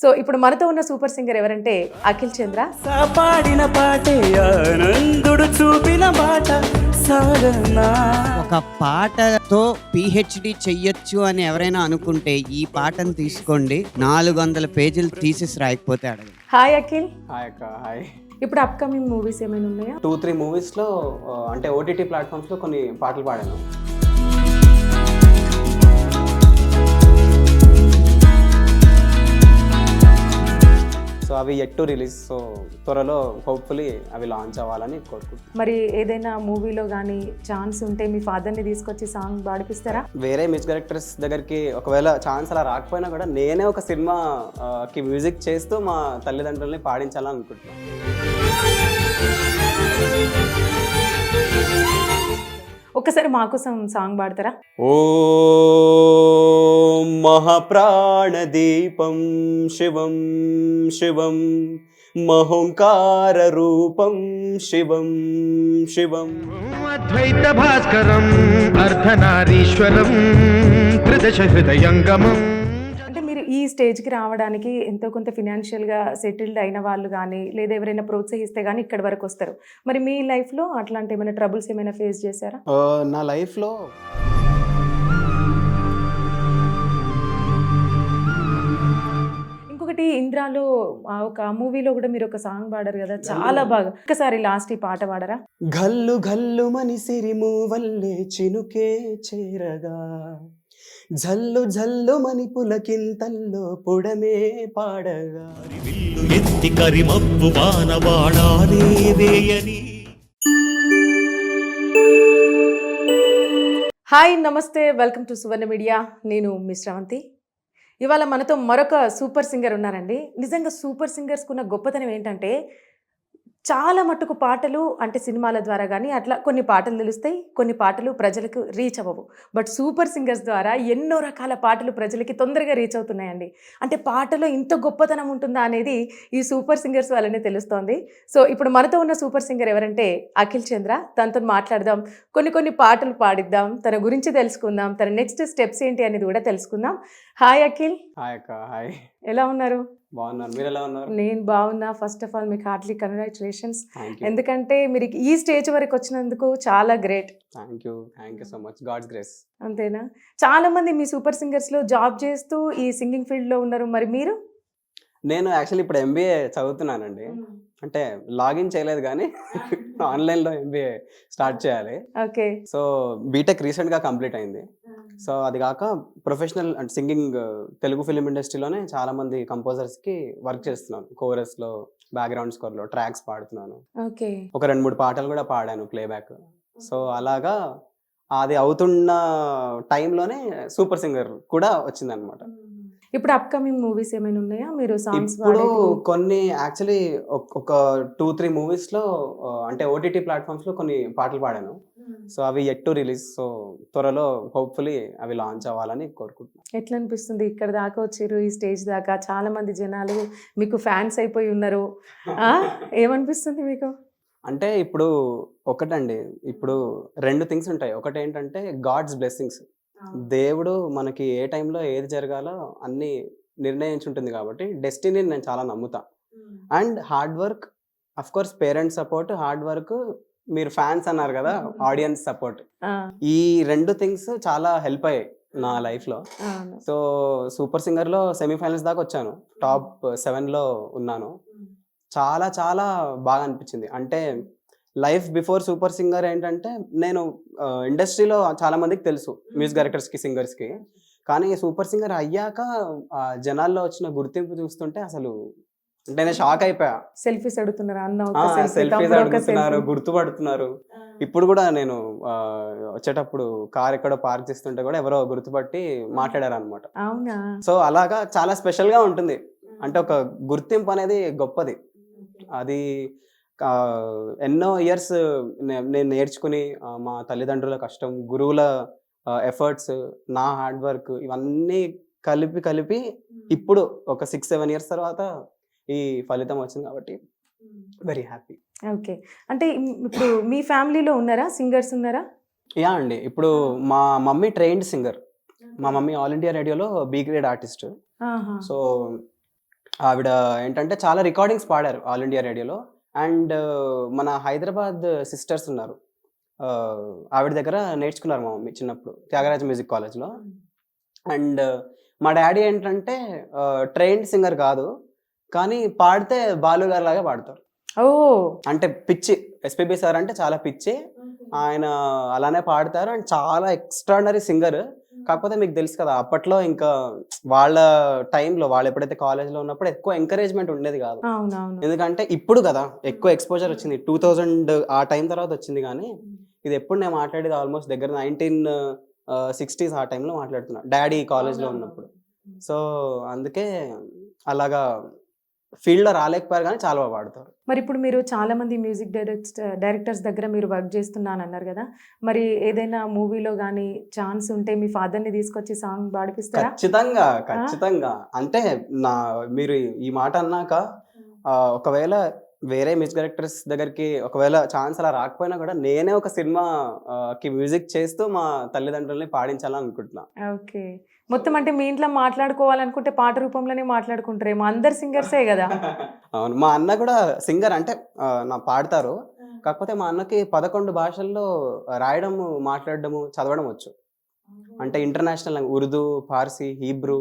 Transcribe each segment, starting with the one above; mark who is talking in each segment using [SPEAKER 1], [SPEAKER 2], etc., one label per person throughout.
[SPEAKER 1] So ఇప్పుడు మనతో ఉన్న సూపర్ సింగర్ ఎవరంటే అఖిల్ చంద్ర.
[SPEAKER 2] పాడిన పాటే ఆనందుడు చూపిన బాట సాగనా.
[SPEAKER 3] ఒక పాటతో పిహెచ్డి చెయ్యొచ్చు అని ఎవరైనా అనుకుంటే ఈ పాటను తీసుకోండి, 400 పేజీలు థీసిస్ రాయకపోతే అడగండి.
[SPEAKER 1] హాయ్ అఖిల్.
[SPEAKER 4] హాయ్ అక్క, హాయ్.
[SPEAKER 1] ఇప్పుడు అప్కమింగ్ మూవీస్ ఏమైనా ఉన్నాయా?
[SPEAKER 4] 2-3 మూవీస్లో అంటే ఓటీటీ ప్లాట్ఫామ్స్లో కొన్ని పాటలు పాడాను. సో అవి ఎట్ టు రిలీజ్. సో త్వరలో హోప్ఫుల్లీ అవి లాంచ్ అవ్వాలని కోరుకుంటున్నాను.
[SPEAKER 1] మరి ఏదైనా మూవీలో కానీ ఛాన్స్ ఉంటే మీ ఫాదర్ని తీసుకొచ్చి సాంగ్ పాడిపిస్తారా?
[SPEAKER 4] వేరే మ్యూజిక్ డైరెక్టర్స్ దగ్గరికి ఒకవేళ ఛాన్స్ అలా రాకపోయినా కూడా నేనే ఒక సినిమాకి మ్యూజిక్ చేస్తూ మా తల్లిదండ్రుల్ని పాడించాలని అనుకుంటున్నాను.
[SPEAKER 1] ఒక్కసారి మాకోసం సాంగ్ పాడతారా?
[SPEAKER 4] ఓం మహాప్రాణదీపం శివం శివం మహోంకార రూపం శివం శివం
[SPEAKER 5] అద్వైత భాస్కరం అర్ధనారీశ్వరం త్రిదశ హృదయంగమం.
[SPEAKER 1] అంటే మీరు ఈ స్టేజ్కి రావడానికి ఎంతో కొంత ఫినాన్షియల్గా సెటిల్డ్ అయిన వాళ్ళు కానీ లేదా ఎవరైనా ప్రోత్సహిస్తే కానీ ఇక్కడి వరకు వస్తారు. మరి మీ లైఫ్లో అట్లాంటి ఏమైనా ట్రబుల్స్ ఏమైనా ఫేస్ చేశారా?
[SPEAKER 4] నా లైఫ్లో
[SPEAKER 1] ఇంకొకటి ఇంద్రాలో ఒక మూవీలో కూడా మీరు ఒక సాంగ్ పాడారు కదా, చాలా బాగా. ఒక్కసారి లాస్ట్ ఈ పాట పాడరా?
[SPEAKER 4] గల్లు గల్లు మని సిరిము వల్లే చినుకే చేరగా, జల్లు జల్లు మని పులకింతల్లో పుడమే పాడగా,
[SPEAKER 2] విల్లు ఎత్తి కరిమప్పు వానవాడాలే వేయని.
[SPEAKER 1] హాయ్, నమస్తే, వెల్కమ్ టు సువర్ణ మీడియా. నేను మీ శ్రవంతి. ఇవాళ మనతో మరొక సూపర్ సింగర్ ఉన్నారండి. నిజంగా సూపర్ సింగర్స్కి ఉన్న గొప్పతనం ఏంటంటే చాలా మట్టుకు పాటలు అంటే సినిమాల ద్వారా కానీ అట్లా కొన్ని పాటలు తెలుస్తాయి, కొన్ని పాటలు ప్రజలకు రీచ్ అవ్వవు. బట్ సూపర్ సింగర్స్ ద్వారా ఎన్నో రకాల పాటలు ప్రజలకి తొందరగా రీచ్ అవుతున్నాయండి. అంటే పాటలో ఇంత గొప్పతనం ఉంటుందా అనేది ఈ సూపర్ సింగర్స్ వల్లనే తెలుస్తోంది. సో ఇప్పుడు మనతో ఉన్న సూపర్ సింగర్ ఎవరంటే అఖిల్ చంద్ర. తనతో మాట్లాడదాం, కొన్ని పాటలు పాడిద్దాం, తన గురించి తెలుసుకుందాం, తన నెక్స్ట్ స్టెప్స్ ఏంటి అనేది కూడా తెలుసుకుందాం. హాయ్ అఖిల్.
[SPEAKER 4] హాయ్ అక్క, హాయ్.
[SPEAKER 1] ఎలా ఉన్నారు?
[SPEAKER 4] బాగున్నాను, మీరు ఎలా ఉన్నారు?
[SPEAKER 1] నేను బాగున్నా. ఫస్ట్ ఆఫ్ ఆల్ మీకు హార్ట్లీ కంగ్రాచులేషన్స్.
[SPEAKER 4] థ్యాంక్ యూ,
[SPEAKER 1] ఎందుకంటే మీరు ఈ స్టేజ్ వరకు వచ్చినందుకు చాలా great.
[SPEAKER 4] Thank you so much. God's grace.
[SPEAKER 1] అంతేనా? చాలా మంది మీ సూపర్ సింగర్స్లో జాబ్ చేస్తూ ఈ సింగింగ్ ఫీల్డ్లో ఉన్నారు. మరి మీరు?
[SPEAKER 4] నేను యాక్చువల్లీ ఇప్పుడు ఎంబీఏ చదువుతున్నానండి. అంటే లాగిన్ చేయలేదు కానీ ఆన్లైన్లో ఎంబీఏ స్టార్ట్ చేయాలి.
[SPEAKER 1] ఓకే.
[SPEAKER 4] సో బీటెక్ రీసెంట్గా కంప్లీట్ అయింది. సో అది కాక ప్రొఫెషనల్ అంటే సింగింగ్ తెలుగు ఫిలిం ఇండస్ట్రీలోనే చాలా మంది కంపోజర్స్కి వర్క్ చేస్తున్నాను. కోరస్లో, బ్యాక్గ్రౌండ్ స్కోర్లో ట్రాక్స్ పాడుతున్నాను.
[SPEAKER 1] ఓకే.
[SPEAKER 4] ఒక 2-3 పాటలు కూడా పాడాను ప్లేబ్యాక్. సో అలాగా అది అవుతున్న టైంలోనే సూపర్ సింగర్ కూడా వచ్చిందనమాట.
[SPEAKER 1] ఇప్పుడు అప్కమింగ్ మూవీస్ ఏమైనా ఉన్నాయా? మీరు సాంగ్స్
[SPEAKER 4] ఇప్పుడు కొన్ని యాక్చువల్లీ ఒక 2-3 మూవీస్లో అంటే ఓటీటీ ప్లాట్ఫామ్స్లో కొన్ని పాటలు పాడాను. సో అవి ఎట్ టు రిలీజ్. సో త్వరలో హోప్ఫుల్లీ అవి లాంచ్ అవ్వాలని కోరుకుంటున్నాను.
[SPEAKER 1] ఎట్లా అనిపిస్తుంది? ఇక్కడ దాకా వచ్చారు, ఈ స్టేజ్ దాకా చాలా మంది జనాలు మీకు ఫ్యాన్స్ అయిపోయి ఉన్నారు. ఏమనిపిస్తుంది మీకు?
[SPEAKER 4] అంటే ఇప్పుడు ఒకటండి, ఇప్పుడు 2 థింగ్స్ ఉంటాయి. ఒకటి ఏంటంటే గాడ్స్ బ్లెస్సింగ్స్. దేవుడు మనకి ఏ టైంలో ఏది జరగాలో అన్నీ నిర్ణయించి ఉంటుంది కాబట్టి డెస్టినీని నేను చాలా నమ్ముతా. And hard work, of course parents support, hard work, మీరు ఫ్యాన్స్ అన్నారు కదా, ఆడియన్స్ సపోర్ట్, ఈ 2 థింగ్స్ చాలా హెల్ప్ అయ్యాయి నా లైఫ్లో. సో సూపర్ సింగర్లో సెమీఫైనల్స్ దాకా వచ్చాను, టాప్ 7లో ఉన్నాను. చాలా చాలా బాగా అనిపించింది. అంటే లైఫ్ బిఫోర్ సూపర్ సింగర్ ఏంటంటే నేను ఇండస్ట్రీలో చాలా మందికి తెలుసు, మ్యూజిక్ డైరెక్టర్స్కి, సింగర్స్కి. కానీ సూపర్ సింగర్ అయ్యాక జనాల్లో వచ్చిన గుర్తింపు చూస్తుంటే అసలు అంటే నేను షాక్ అయిపోయా.
[SPEAKER 1] సెల్ఫీస్ అడుగుతున్నారు అన్న,
[SPEAKER 4] సెల్ఫీస్ అడుగుతున్నారు, గుర్తుపడుతున్నారు. ఇప్పుడు కూడా నేను వచ్చేటప్పుడు కార్ ఎక్కడో పార్క్ చేస్తుంటే కూడా ఎవరో గుర్తుపట్టి మాట్లాడారు అనమాట.
[SPEAKER 1] అవునా?
[SPEAKER 4] సో అలాగా చాలా స్పెషల్గా ఉంటుంది. అంటే ఒక గుర్తింపు అనేది గొప్పది. అది ఎన్నో ఇయర్స్ నేను నేర్చుకుని మా తల్లిదండ్రుల కష్టం, గురువుల ఎఫర్ట్స్, నా హార్డ్ వర్క్ ఇవన్నీ కలిపి ఇప్పుడు ఒక 6-7 ఇయర్స్ తర్వాత ఈ ఫలితం వచ్చింది కాబట్టి వెరీ హ్యాపీ.
[SPEAKER 1] ఓకే. అంటే ఇప్పుడు మీ ఫ్యామిలీలో ఉన్నారా సింగర్స్ ఉన్నారా?
[SPEAKER 4] యా అండి, ఇప్పుడు మా మమ్మీ ట్రైన్డ్ సింగర్. మా మమ్మీ ఆల్ ఇండియా రేడియోలో బి గ్రేడ్ ఆర్టిస్ట్. సో ఆవిడ ఏంటంటే చాలా రికార్డింగ్స్ పాడారు ఆల్ ఇండియా రేడియోలో. అండ్ మన హైదరాబాద్ సిస్టర్స్ ఉన్నారు. ఆవిడ దగ్గర నేర్చుకున్నారు మా మమ్మీ చిన్నప్పుడు త్యాగరాజ మ్యూజిక్ కాలేజ్‌లో. అండ్ మా డ్యాడీ ఏంటంటే ట్రైన్డ్ సింగర్ కాదు. కానీ పాడితే బాలు గారిలాగా పాడతారు.
[SPEAKER 1] ఓహ్!
[SPEAKER 4] అంటే పిచ్చి. ఎస్‌పీబీ సార్ అంటే చాలా పిచ్చి. ఆయన అలానే పాడతారు. అండ్ చాలా ఎక్స్‌ట్రార్డినరీ సింగర్. కాకపోతే మీకు తెలుసు కదా! అప్పట్లో ఇంకా వాళ్ళ టైంలో వాళ్ళు ఎప్పుడైతే కాలేజ్‌లో ఉన్నప్పుడు ఎక్కువ ఎంకరేజ్‌మెంట్ ఉండేది కాదు.
[SPEAKER 1] అవునవును.
[SPEAKER 4] ఎందుకంటే ఇప్పుడు కదా ఎక్కువ ఎక్స్‌పోజర్ వచ్చింది. 2000 ఆ టైం తర్వాత వచ్చింది గానీ, ఇది ఎప్పుడు నేను మాట్లాడేది ఆల్మోస్ట్ దగ్గర 1960s ఆ టైంలో మాట్లాడుతున్నా. డ్యాడీ కాలేజ్‌లో ఉన్నప్పుడు. సో, అందుకే అలాగా ఫీల్డ్‌లో రాలేకపోయారు గానీ చాలా బాగా పాడతారు.
[SPEAKER 1] మరి ఇప్పుడు మీరు చాలా మంది మ్యూజిక్ డైరెక్టర్స్ దగ్గర మీరు వర్క్ చేస్తున్నానన్నారు కదా! మరి ఏదైనా మూవీలో గానీ ఛాన్స్ ఉంటే మీ ఫాదర్‌ని తీసుకొచ్చి సాంగ్ పాడిపిస్తారా?
[SPEAKER 4] ఖచ్చితంగా. ఖచ్చితంగా. అంటే మీరు ఈ మాట అన్నాక ఒకవేళ వేరే మ్యూజిక్ డైరెక్టర్స్ దగ్గరికి ఒకవేళ ఛాన్స్ అలా రాకపోయినా కూడా నేనే ఒక సినిమా కి మ్యూజిక్ చేస్తూ మా తల్లిదండ్రుల్ని పాడించాలని అనుకుంటున్నా.
[SPEAKER 1] ఓకే. మొత్తం అంటే మీ ఇంట్లో మాట్లాడుకోవాలనుకుంటే పాట రూపంలోనే మాట్లాడుకుంటారేమో. అందరు సింగర్సే గదా!
[SPEAKER 4] అవును. మా అన్న కూడా సింగర్ అంటే పాడతారు. కాకపోతే మా అన్నకి 11 భాషల్లో రాయడము, మాట్లాడడము, చదవడం వచ్చు. అంటే international Urdu, Parsi, Hebrew.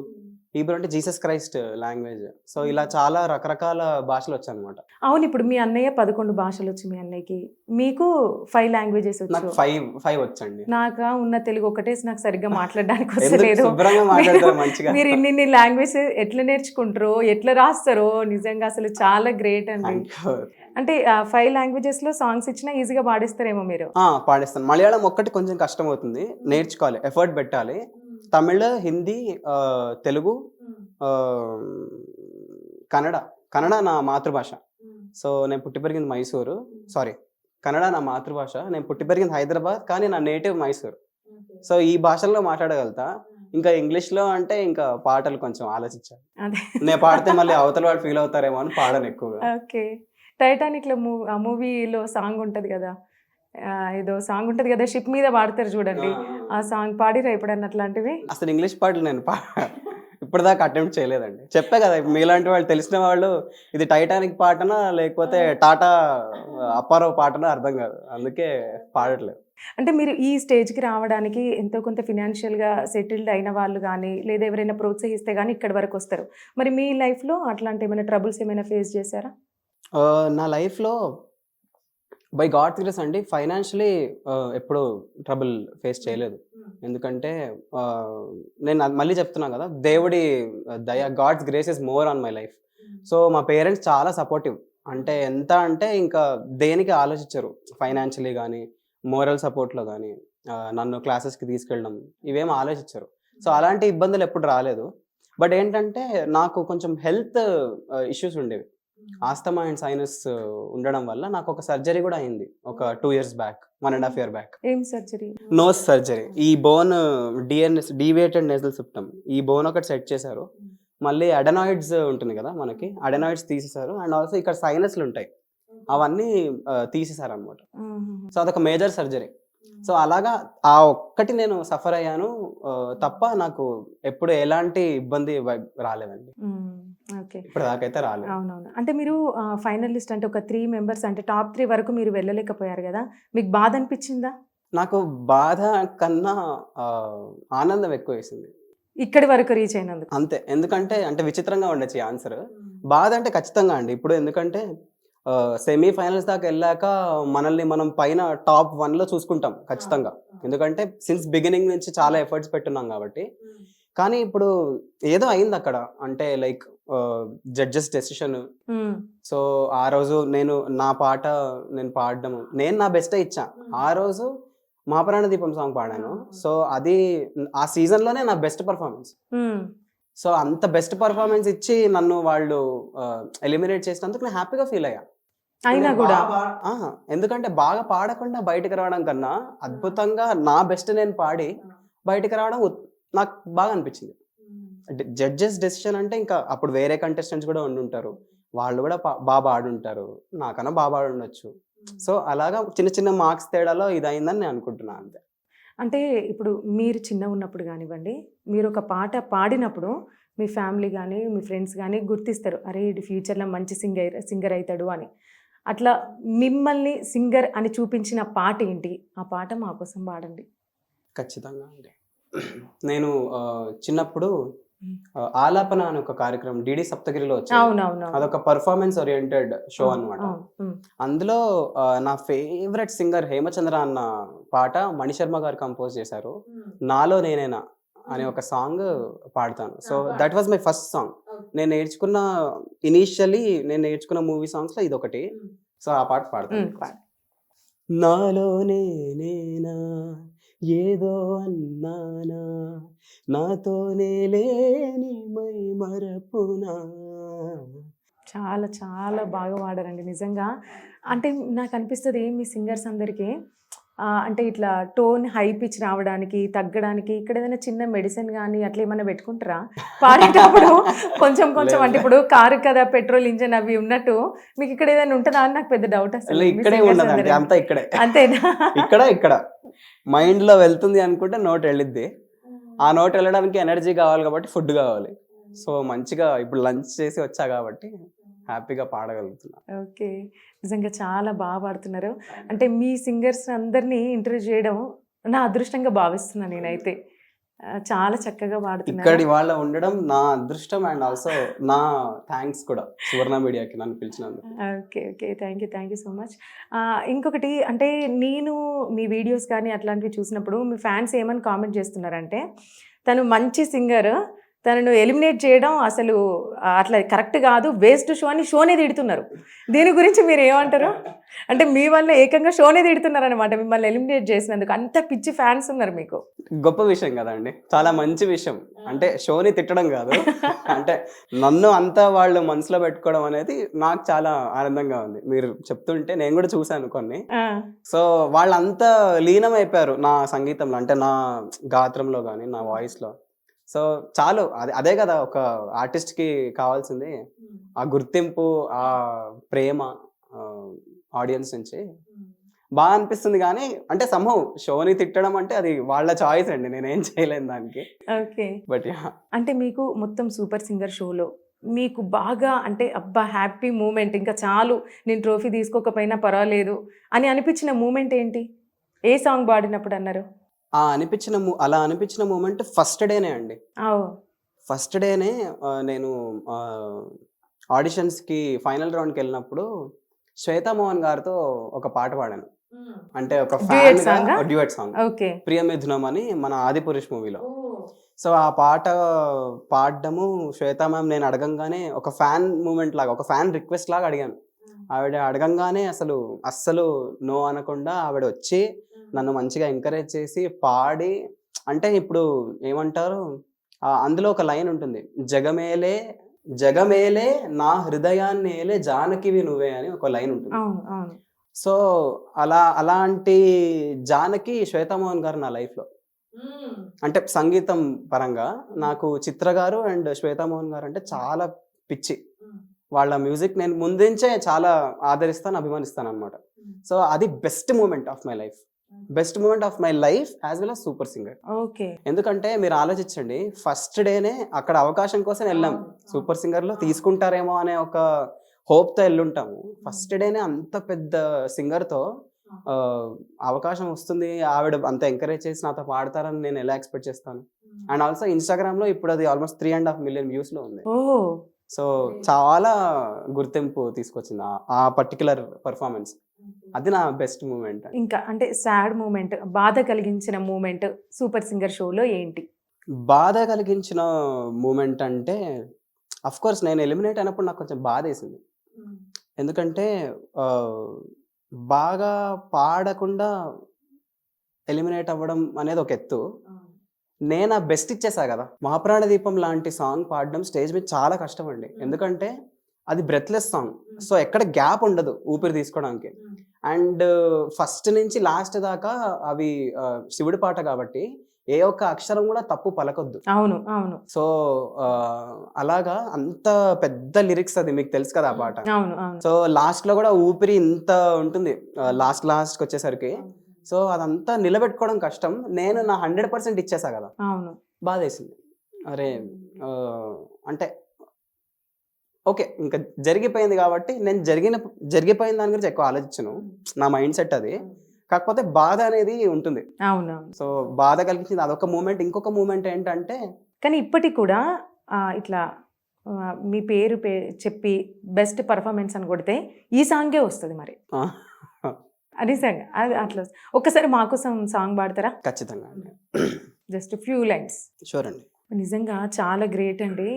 [SPEAKER 4] Hebrew అంటే జీసస్ క్రైస్ట్ లాంగ్వేజ్. సో, ఇలా చాలా రకరకాల భాషలొచ్చనమాట.
[SPEAKER 1] అవును. ఇప్పుడు మీ అన్నయ్య 11 భాషలొచ్చు మీ అన్నయ్యకి. మీకు 5 లాంగ్వేజెస్
[SPEAKER 4] నాకు
[SPEAKER 1] వచ్చు.
[SPEAKER 4] 5 వచ్చండి.
[SPEAKER 1] నాకా ఉన్న తెలుగు ఒకటే నాకు సరిగ్గా మాట్లాడడానికి
[SPEAKER 4] ఎందుకు
[SPEAKER 1] వస్తలేదు.
[SPEAKER 4] శుభ్రంగా మాట్లాడతారు మంచిగా.
[SPEAKER 1] మీరు ఇన్నిన్ని లాంగ్వేజెస్ ఎట్లా నేర్చుకుంటారో, ఎట్లా రాస్తారో నిజంగా అసలు చాలా గ్రేట్ అండి.
[SPEAKER 4] Thank you.
[SPEAKER 1] అంటే 5 లాంగ్వేజెస్‌లో సాంగ్స్ ఇచ్చినా ఈజీగా పాడేస్తారేమో మీరు.
[SPEAKER 4] పాడేస్తాను. మలయాళం ఒక్కటి కొంచెం కష్టమవుతుంది. నేర్చుకోవాలి. ఎఫర్ట్ పెట్టాలి. తమిళ్, హిందీ, తెలుగు, ఆహ్, కన్నడ. కన్నడ నా మాతృభాష. సో, నేను పుట్టి పెరిగింది మైసూరు. సారీ, కన్నడ నా మాతృభాష. నేను పుట్టి పెరిగింది హైదరాబాద్. కానీ నా నేటివ్ మైసూర్. సో, ఈ భాషల్లో మాట్లాడగలుగుతా. ఇంకా ఇంగ్లీష్‌లో అంటే ఇంకా పాటలు కొంచెం ఆలోచించాలి.
[SPEAKER 1] అదే.
[SPEAKER 4] నేను పాడితే మళ్ళీ అవతల వాళ్ళు ఫీల్ అవుతారేమో అని పాడను ఎక్కువగా.
[SPEAKER 1] ఓకే. 'టైటానిక్‌లో' ఆ మూవీలో సాంగ్ ఉంటది గదా! ఏదో సాంగ్ ఉంటది గదా! షిప్ మీద పాడతారు చూడండి. ఆ సాంగ్ పాడిర్రా ఎప్పుడన్నా అట్లాంటివి?
[SPEAKER 4] అసలు ఇంగ్లీష్ పాటలు నేను ఇప్పటిదాకా అటెంప్ట్ చేయలేదండి. చెప్పా కదా! మీలాంటి వాళ్ళు తెలిసిన వాళ్ళు ఇది 'టైటానిక్' పాటనా లేకపోతే 'టాటా అప్పారావు' పాటనా అర్థం కాదు. అందుకే పాడట్లేదు.
[SPEAKER 1] అంటే మీరు ఈ స్టేజ్‌కి రావడానికి ఎంతో కొంత ఫినాన్షియల్‌గా సెటిల్డ్ అయిన వాళ్ళు గానీ, లేదా ఎవరైనా ప్రోత్సహిస్తే గానీ ఇక్కడి వరకొస్తారు. మరి మీ లైఫ్‌లో అట్లాంటి ఏమైనా ట్రబుల్స్ ఏమైనా ఫేస్ చేశారా?
[SPEAKER 4] నా లైఫ్‌లో బై గాడ్స్ గ్రేస్ అండి ఫైనాన్షియలీ ఎప్పుడు ట్రబుల్ ఫేస్ చేయలేదు. ఎందుకంటే నేను మళ్ళీ చెప్తున్నా కదా! దేవుడి దయ, God's grace is more on my life. So, మా పేరెంట్స్ చాలా సపోర్టివ్. అంటే ఎంత అంటే ఇంకా దేనికి ఆలోచించరు. ఫైనాన్షియలీ గానీ, మోరల్ సపోర్ట్‌లో గానీ, నన్ను క్లాసెస్‌కి తీసుకెళ్ళడం ఇవేమి ఆలోచించరు. సో, అలాంటి ఇబ్బందులు ఎప్పుడు రాలేదు. బట్ ఏంటంటే నాకు కొంచెం హెల్త్ ఇష్యూస్ ఉండేవి. ఆస్తమా అండ్ సైనస్ ఉండడం వల్ల నాకొక సర్జరీ గూడా అయింది. ఒక 2 ఇయర్స్ బ్యాక్, 1.5 ఇయర్ బ్యాక్.
[SPEAKER 1] ఏం సర్జరీ?
[SPEAKER 4] Nose surgery. ఈ బోన్ డీవియేటెడ్ నేసల్ సెప్టమ్. ఈ బోన్ ఒకటి సెట్ చేశారు. మళ్ళీ అడెనాయిడ్స్ ఉంటుంది కదా మనకి. అడెనాయిడ్స్ తీసేశారు. అండ్ ఆల్సో ఇక్కడ సైనస్‌లుంటాయి. అవన్నీ తీసేశారనమాట. సో, అదొక మేజర్ సర్జరీ. సో, అలాగా ఆ ఒక్కటి నేను సఫర్ అయ్యాను. తప్ప నాకు ఎప్పుడు ఎలాంటి ఇబ్బంది రాలేదండి.
[SPEAKER 1] ఓకే.
[SPEAKER 4] ఇప్పటిదాకైతే రాలేదు.
[SPEAKER 1] అవునవును. అంటే మీరు ఫైనలిస్ట్ అంటే ఒక 3 మెంబర్స్ అంటే టాప్ 3 వరకు మీరు వెళ్ళలేకపోయారు గదా! మీకు బాధ అనిపిచ్చిందా?
[SPEAKER 4] నాకు బాధ కన్నా ఆనందం ఎక్కువేసింది.
[SPEAKER 1] ఇక్కడి వరకు రీచ్ అయినందుకు.
[SPEAKER 4] అంతే. ఎందుకంటే అంటే విచిత్రంగా ఉండొచ్చు ఈ ఆన్సర్. బాధ అంటే ఖచ్చితంగా అండి. ఇప్పుడు ఎందుకంటే సెమీ ఫైనల్స్ దాకా ఎళ్ళాక మనల్ని మనం పైన టాప్ 1లో చూసుకుంటాం ఖచ్చితంగా. ఎందుకంటే సిన్స్ బిగినింగ్ నుంచి చాలా ఎఫర్ట్స్ పెట్టున్నాం కాబట్టి. కానీ ఇప్పుడు ఏదో అయిందక్కడ. అంటే లైక్ జడ్జెస్ డెసిషన్. సో, ఆ రోజు నా పాట నేను పాడడము. నేను నా బెస్టే ఇచ్చా. ఆ రోజు మా ప్రాణదీపం సాంగ్ పాడాను. సో, అది ఆ సీజన్‌లోనే నా బెస్ట్ పెర్ఫార్మన్స్. సో, అంత బెస్ట్ పెర్ఫార్మన్స్ ఇచ్చి నన్ను వాళ్ళు ఎలిమినేట్ చేసినందుకు నేను హ్యాపీగా ఫీల్ అయ్యా.
[SPEAKER 1] అయినా గూడా.
[SPEAKER 4] ఎందుకంటే బాగా పాడకుండా బయటికి రావడం కన్నా అద్భుతంగా నా బెస్ట్ నేను పాడి బయటికి రావడం నాకు బాగా అనిపించింది. జడ్జెస్ డెసిషన్ అంటే ఇంకా అప్పుడు వేరే కంటెస్టెంట్స్ కూడా ఉండుంటారు. వాళ్ళు కూడా బాగా పాడుంటారు. నాకన్నా బాగా పాడుండొచ్చు. సో, అలాగా చిన్న చిన్న మార్క్స్ తేడాలో ఇదయిందని నేను అనుకుంటున్నా అంతే.
[SPEAKER 1] అంటే ఇప్పుడు మీరు చిన్నగున్నప్పుడు గానివ్వండి, మీరు ఒక పాట పాడినప్పుడు మీ ఫ్యామిలీ కానీ మీ ఫ్రెండ్స్ కానీ గుర్తిస్తారు, అరే ఇది ఫ్యూచర్లో మంచి సింగర్ అవుతాడు అని. అట్లా మిమ్మల్ని సింగర్ అని చూపించిన పాట ఏంటి? ఆ పాట మా కోసం పాడండి.
[SPEAKER 4] ఖచ్చితంగా అండి. నేను చిన్నప్పుడు ఆలాపన అనే ఒక కార్యక్రమం డిడి సప్తగిరిలో వచ్చింది.
[SPEAKER 1] అవునవును.
[SPEAKER 4] అదొక పర్ఫార్మెన్స్ ఓరియంటెడ్ షో అన్నమాట. అందులో నా ఫేవరెట్ సింగర్ హేమచంద్ర అన్న పాట మణిశర్మ గారు కంపోజ్ చేశారు. నాలో నేనేనా అనే ఒక సాంగ్ పాడతాను. So that was my first song. నేను నేర్చుకున్న మూవీ సాంగ్స్ లో ఇదొకటి. సో ఆ పాట పాడతాను. నాలో నేనేనా ఏదో అన్నానా నాతోనే లేని మై మరపునా.
[SPEAKER 1] చాలా చాలా బాగా పాడారండి నిజంగా. అంటే నాకు అనిపిస్తుంది మీ సింగర్స్ అందరికీ అంటే ఇట్లా టోన్ హై పిచ్ రావడానికి తగ్గడానికి ఇక్కడ ఏదైనా చిన్న మెడిసిన్ కానీ అట్లా ఏమైనా పెట్టుకుంటారా పాడేటప్పుడు? కొంచెం కొంచెం అంటే ఇప్పుడు కారు కదా పెట్రోల్ ఇంజన్ అవి ఉన్నట్టు మీకు ఇక్కడ ఏదైనా ఉంటుందా అని నాకు పెద్ద డౌట్ అసలు.
[SPEAKER 4] ఇక్కడే ఉండదండి, అంతా ఇక్కడే.
[SPEAKER 1] అంతేనా?
[SPEAKER 4] ఇక్కడ మైండ్ లో వెళ్తుంది అనుకుంటే నోట్ వెళ్ళిద్ది. ఆ నోట్ వెళ్ళడానికి ఎనర్జీ కావాలి కాబట్టి ఫుడ్ కావాలి. సో మంచిగా ఇప్పుడు లంచ్ చేసి వచ్చా కాబట్టి హ్యాపీగా పాడగలుగుతున్నా.
[SPEAKER 1] ఓకే, నిజంగా చాలా బాగా పాడుతున్నారు. అంటే మీ సింగర్స్ అందరినీ ఇంటర్వ్యూ చేయడం నా అదృష్టంగా భావిస్తున్నాను నేనైతే. చాలా చక్కగా పాడుతున్నారు.
[SPEAKER 4] ఇక్కడ ఇవాళ ఉండడం నా అదృష్టం అండ్ ఆల్సో నా థ్యాంక్స్ కూడా సువర్ణ మీడియాకి నన్ను పిలిచినందుకు.
[SPEAKER 1] Okay okay, thank you so much. ఇంకొకటి అంటే నేను మీ వీడియోస్ కానీ అట్లాంటివి చూసినప్పుడు మీ ఫ్యాన్స్ ఏమని కామెంట్ చేస్తున్నారంటే తను మంచి సింగర్, తనను ఎలిమినేట్ చేయడం అసలు అట్లా కరెక్ట్ కాదు, వేస్ట్ షో అని షోనే తిడుతున్నారు. దీని గురించి మీరు ఏమంటారు? అంటే మీ వల్ల ఏకంగా షోనే తిడుతున్నారు అనమాట మిమ్మల్ని ఎలిమినేట్ చేసినందుకు. అంత పిచ్చి ఫ్యాన్స్ ఉన్నారు మీకు.
[SPEAKER 4] గొప్ప విషయం కదండి, చాలా మంచి విషయం. అంటే షోని తిట్టడం కాదు, అంటే నన్ను అంతా వాళ్ళు మనసులో పెట్టుకోవడం అనేది నాకు చాలా ఆనందంగా ఉంది. మీరు చెప్తుంటే నేను కూడా చూశాను కొన్ని. సో వాళ్ళంతా లీనం అయిపోయారు నా సంగీతంలో, అంటే నా గాత్రంలో కానీ నా వాయిస్లో. సో చాలు, అదే కదా ఒక ఆర్టిస్ట్కి కావాల్సింది, ఆ గుర్తింపు, ఆ ప్రేమ ఆడియన్స్ నుంచి. బాగా అనిపిస్తుంది. కానీ అంటే సంహవ్ షోని తిట్టడం అంటే అది వాళ్ళ చాయిస్ అండి, నేనేం చేయలేను దానికి.
[SPEAKER 1] ఓకే,
[SPEAKER 4] బట్
[SPEAKER 1] అంటే మీకు మొత్తం సూపర్ సింగర్ షోలో మీకు బాగా అంటే అబ్బా హ్యాపీ మూమెంట్, ఇంకా చాలు నేను ట్రోఫీ తీసుకోకపోయినా పర్వాలేదు అని అనిపించిన మూమెంట్ ఏంటి? ఏ సాంగ్ పాడినప్పుడు అన్నారు?
[SPEAKER 4] అలా అనిపించిన మూమెంట్ ఫస్ట్ డేనే అండి. ఫస్ట్ డేనే నేను ఆడిషన్స్కి ఫైనల్ రౌండ్కి వెళ్ళినప్పుడు శ్వేతా మోహన్ గారితో ఒక పాట పాడాను. అంటే ఒక డ్యూయట్ సాంగ్, ప్రియమిథునం అని మన ఆదిపురుష్ మూవీలో. సో ఆ పాట పాడడము శ్వేతా మ్యామ్ నేను అడగంగానే ఒక ఫ్యాన్ మూమెంట్ లాగా, ఒక ఫ్యాన్ రిక్వెస్ట్ లాగా అడిగాను. ఆవిడ అడగంగానే అస్సలు నో అనకుండా ఆవిడ వచ్చి నన్ను మంచిగా ఎంకరేజ్ చేసి పాడి, అంటే ఇప్పుడు ఏమంటారు అందులో ఒక లైన్ ఉంటుంది, జగమేలే జగమేలే నా హృదయాన్నేలే జానకివి నువ్వే అని ఒక లైన్ ఉంటుంది. సో అలాంటి జానకి శ్వేతామోహన్ గారు నా లైఫ్లో. అంటే సంగీతం పరంగా నాకు చిత్ర గారు అండ్ శ్వేతామోహన్ గారు అంటే చాలా పిచ్చి. వాళ్ళ మ్యూజిక్ నేను ముందుంచే చాలా ఆదరిస్తాను, అభిమానిస్తాను అనమాట. సో అది best moment of my life as well as super singer. ఎందుకంటే మీరు ఆలోచించండి, ఫస్ట్ డేనే అక్కడ అవకాశం కోసం వెళ్ళాం, సూపర్ సింగర్ లో తీసుకుంటారేమో అనే ఒక హోప్ తో వెళ్ళుంటాము. ఫస్ట్ డేనే అంత పెద్ద సింగర్ తో అవకాశం వస్తుంది, ఆవిడ అంత ఎంకరేజ్ చేసి నాతో పాడతారని నేను ఎలా ఎక్స్పెక్ట్ చేస్తాను. అండ్ ఆల్సో ఇన్స్టాగ్రామ్ లో ఇప్పుడు అది ఆల్మోస్ట్ 3.5 million వ్యూస్ లో ఉంది. సో చాలా గుర్తింపు తీసుకొచ్చింది ఆ పర్టికులర్ పర్ఫార్మెన్స్. అది నా బెస్ట్ మూమెంట్.
[SPEAKER 1] ఇంకా అంటే సాడ్ మూమెంట్, బాధ కలిగించిన మూమెంట్ సూపర్ సింగర్ షోలో ఏంటి?
[SPEAKER 4] బాధ కలిగించిన మూమెంట్ అంటే అఫ్ కోర్స్ నేను ఎలిమినేట్ అయినప్పుడు నాకు కొంచెం బాధ వేసింది. ఎందుకంటే బాగా పాడకుండా ఎలిమినేట్ అవ్వడం అనేది ఒక ఎత్తు. నేను ఆ బెస్ట్ ఇచ్చేసా కదా. మా ప్రాణదీపం లాంటి సాంగ్ పాడడం స్టేజ్ మీద చాలా కష్టం అండి, ఎందుకంటే అది బ్రెత్లెస్ సాంగ్. సో ఎక్కడ గ్యాప్ ఉండదు ఊపిరి తీసుకోవడానికి. అండ్ ఫస్ట్ నుంచి లాస్ట్ దాకా అవి శివుడి పాట కాబట్టి ఏ ఒక్క అక్షరం కూడా తప్పు పలకొద్దు.
[SPEAKER 1] అవును.
[SPEAKER 4] సో అలాగా అంత పెద్ద లిరిక్స్, అది మీకు తెలుసు కదా ఆ పాట. సో లాస్ట్ లో కూడా ఊపిరి ఇంత ఉంటుంది లాస్ట్ వచ్చేసరికి. సో అదంతా నిలబెట్టుకోవడం కష్టం. నేను నా 100% ఇచ్చేసా కదా, బాధేసింది. అరే అంటే ఓకే. ఇంకా జరిగిపోయింది కాబట్టి నేను జరిగిపోయిన దాని గురించి ఎక్కువ ఆలోచించను. నా మైండ్ సెట్ అది. కాకపోతే బాధ అనేది ఉంటుంది.
[SPEAKER 1] అవునవును.
[SPEAKER 4] సో, బాధ కలిగించింది అదొక మూమెంట్. ఇంకొక మూమెంట్ ఏంటంటే
[SPEAKER 1] కానీ ఇప్పటికి కూడా ఇట్లా మీ పేరు చెప్పి బెస్ట్ పర్ఫార్మెన్స్ అని కొడితే ఈ సాంగే వస్తుంది మరి.
[SPEAKER 4] ఆహ్,
[SPEAKER 1] నిజంగా అది అట్లా ఒక్కసారి మాకోసం సాంగ్ పాడతారా?
[SPEAKER 4] ఖచ్చితంగా అండి.
[SPEAKER 1] Just few lines.
[SPEAKER 4] షూర్ అండి.
[SPEAKER 1] నిజంగా చాలా గ్రేట్ అండి.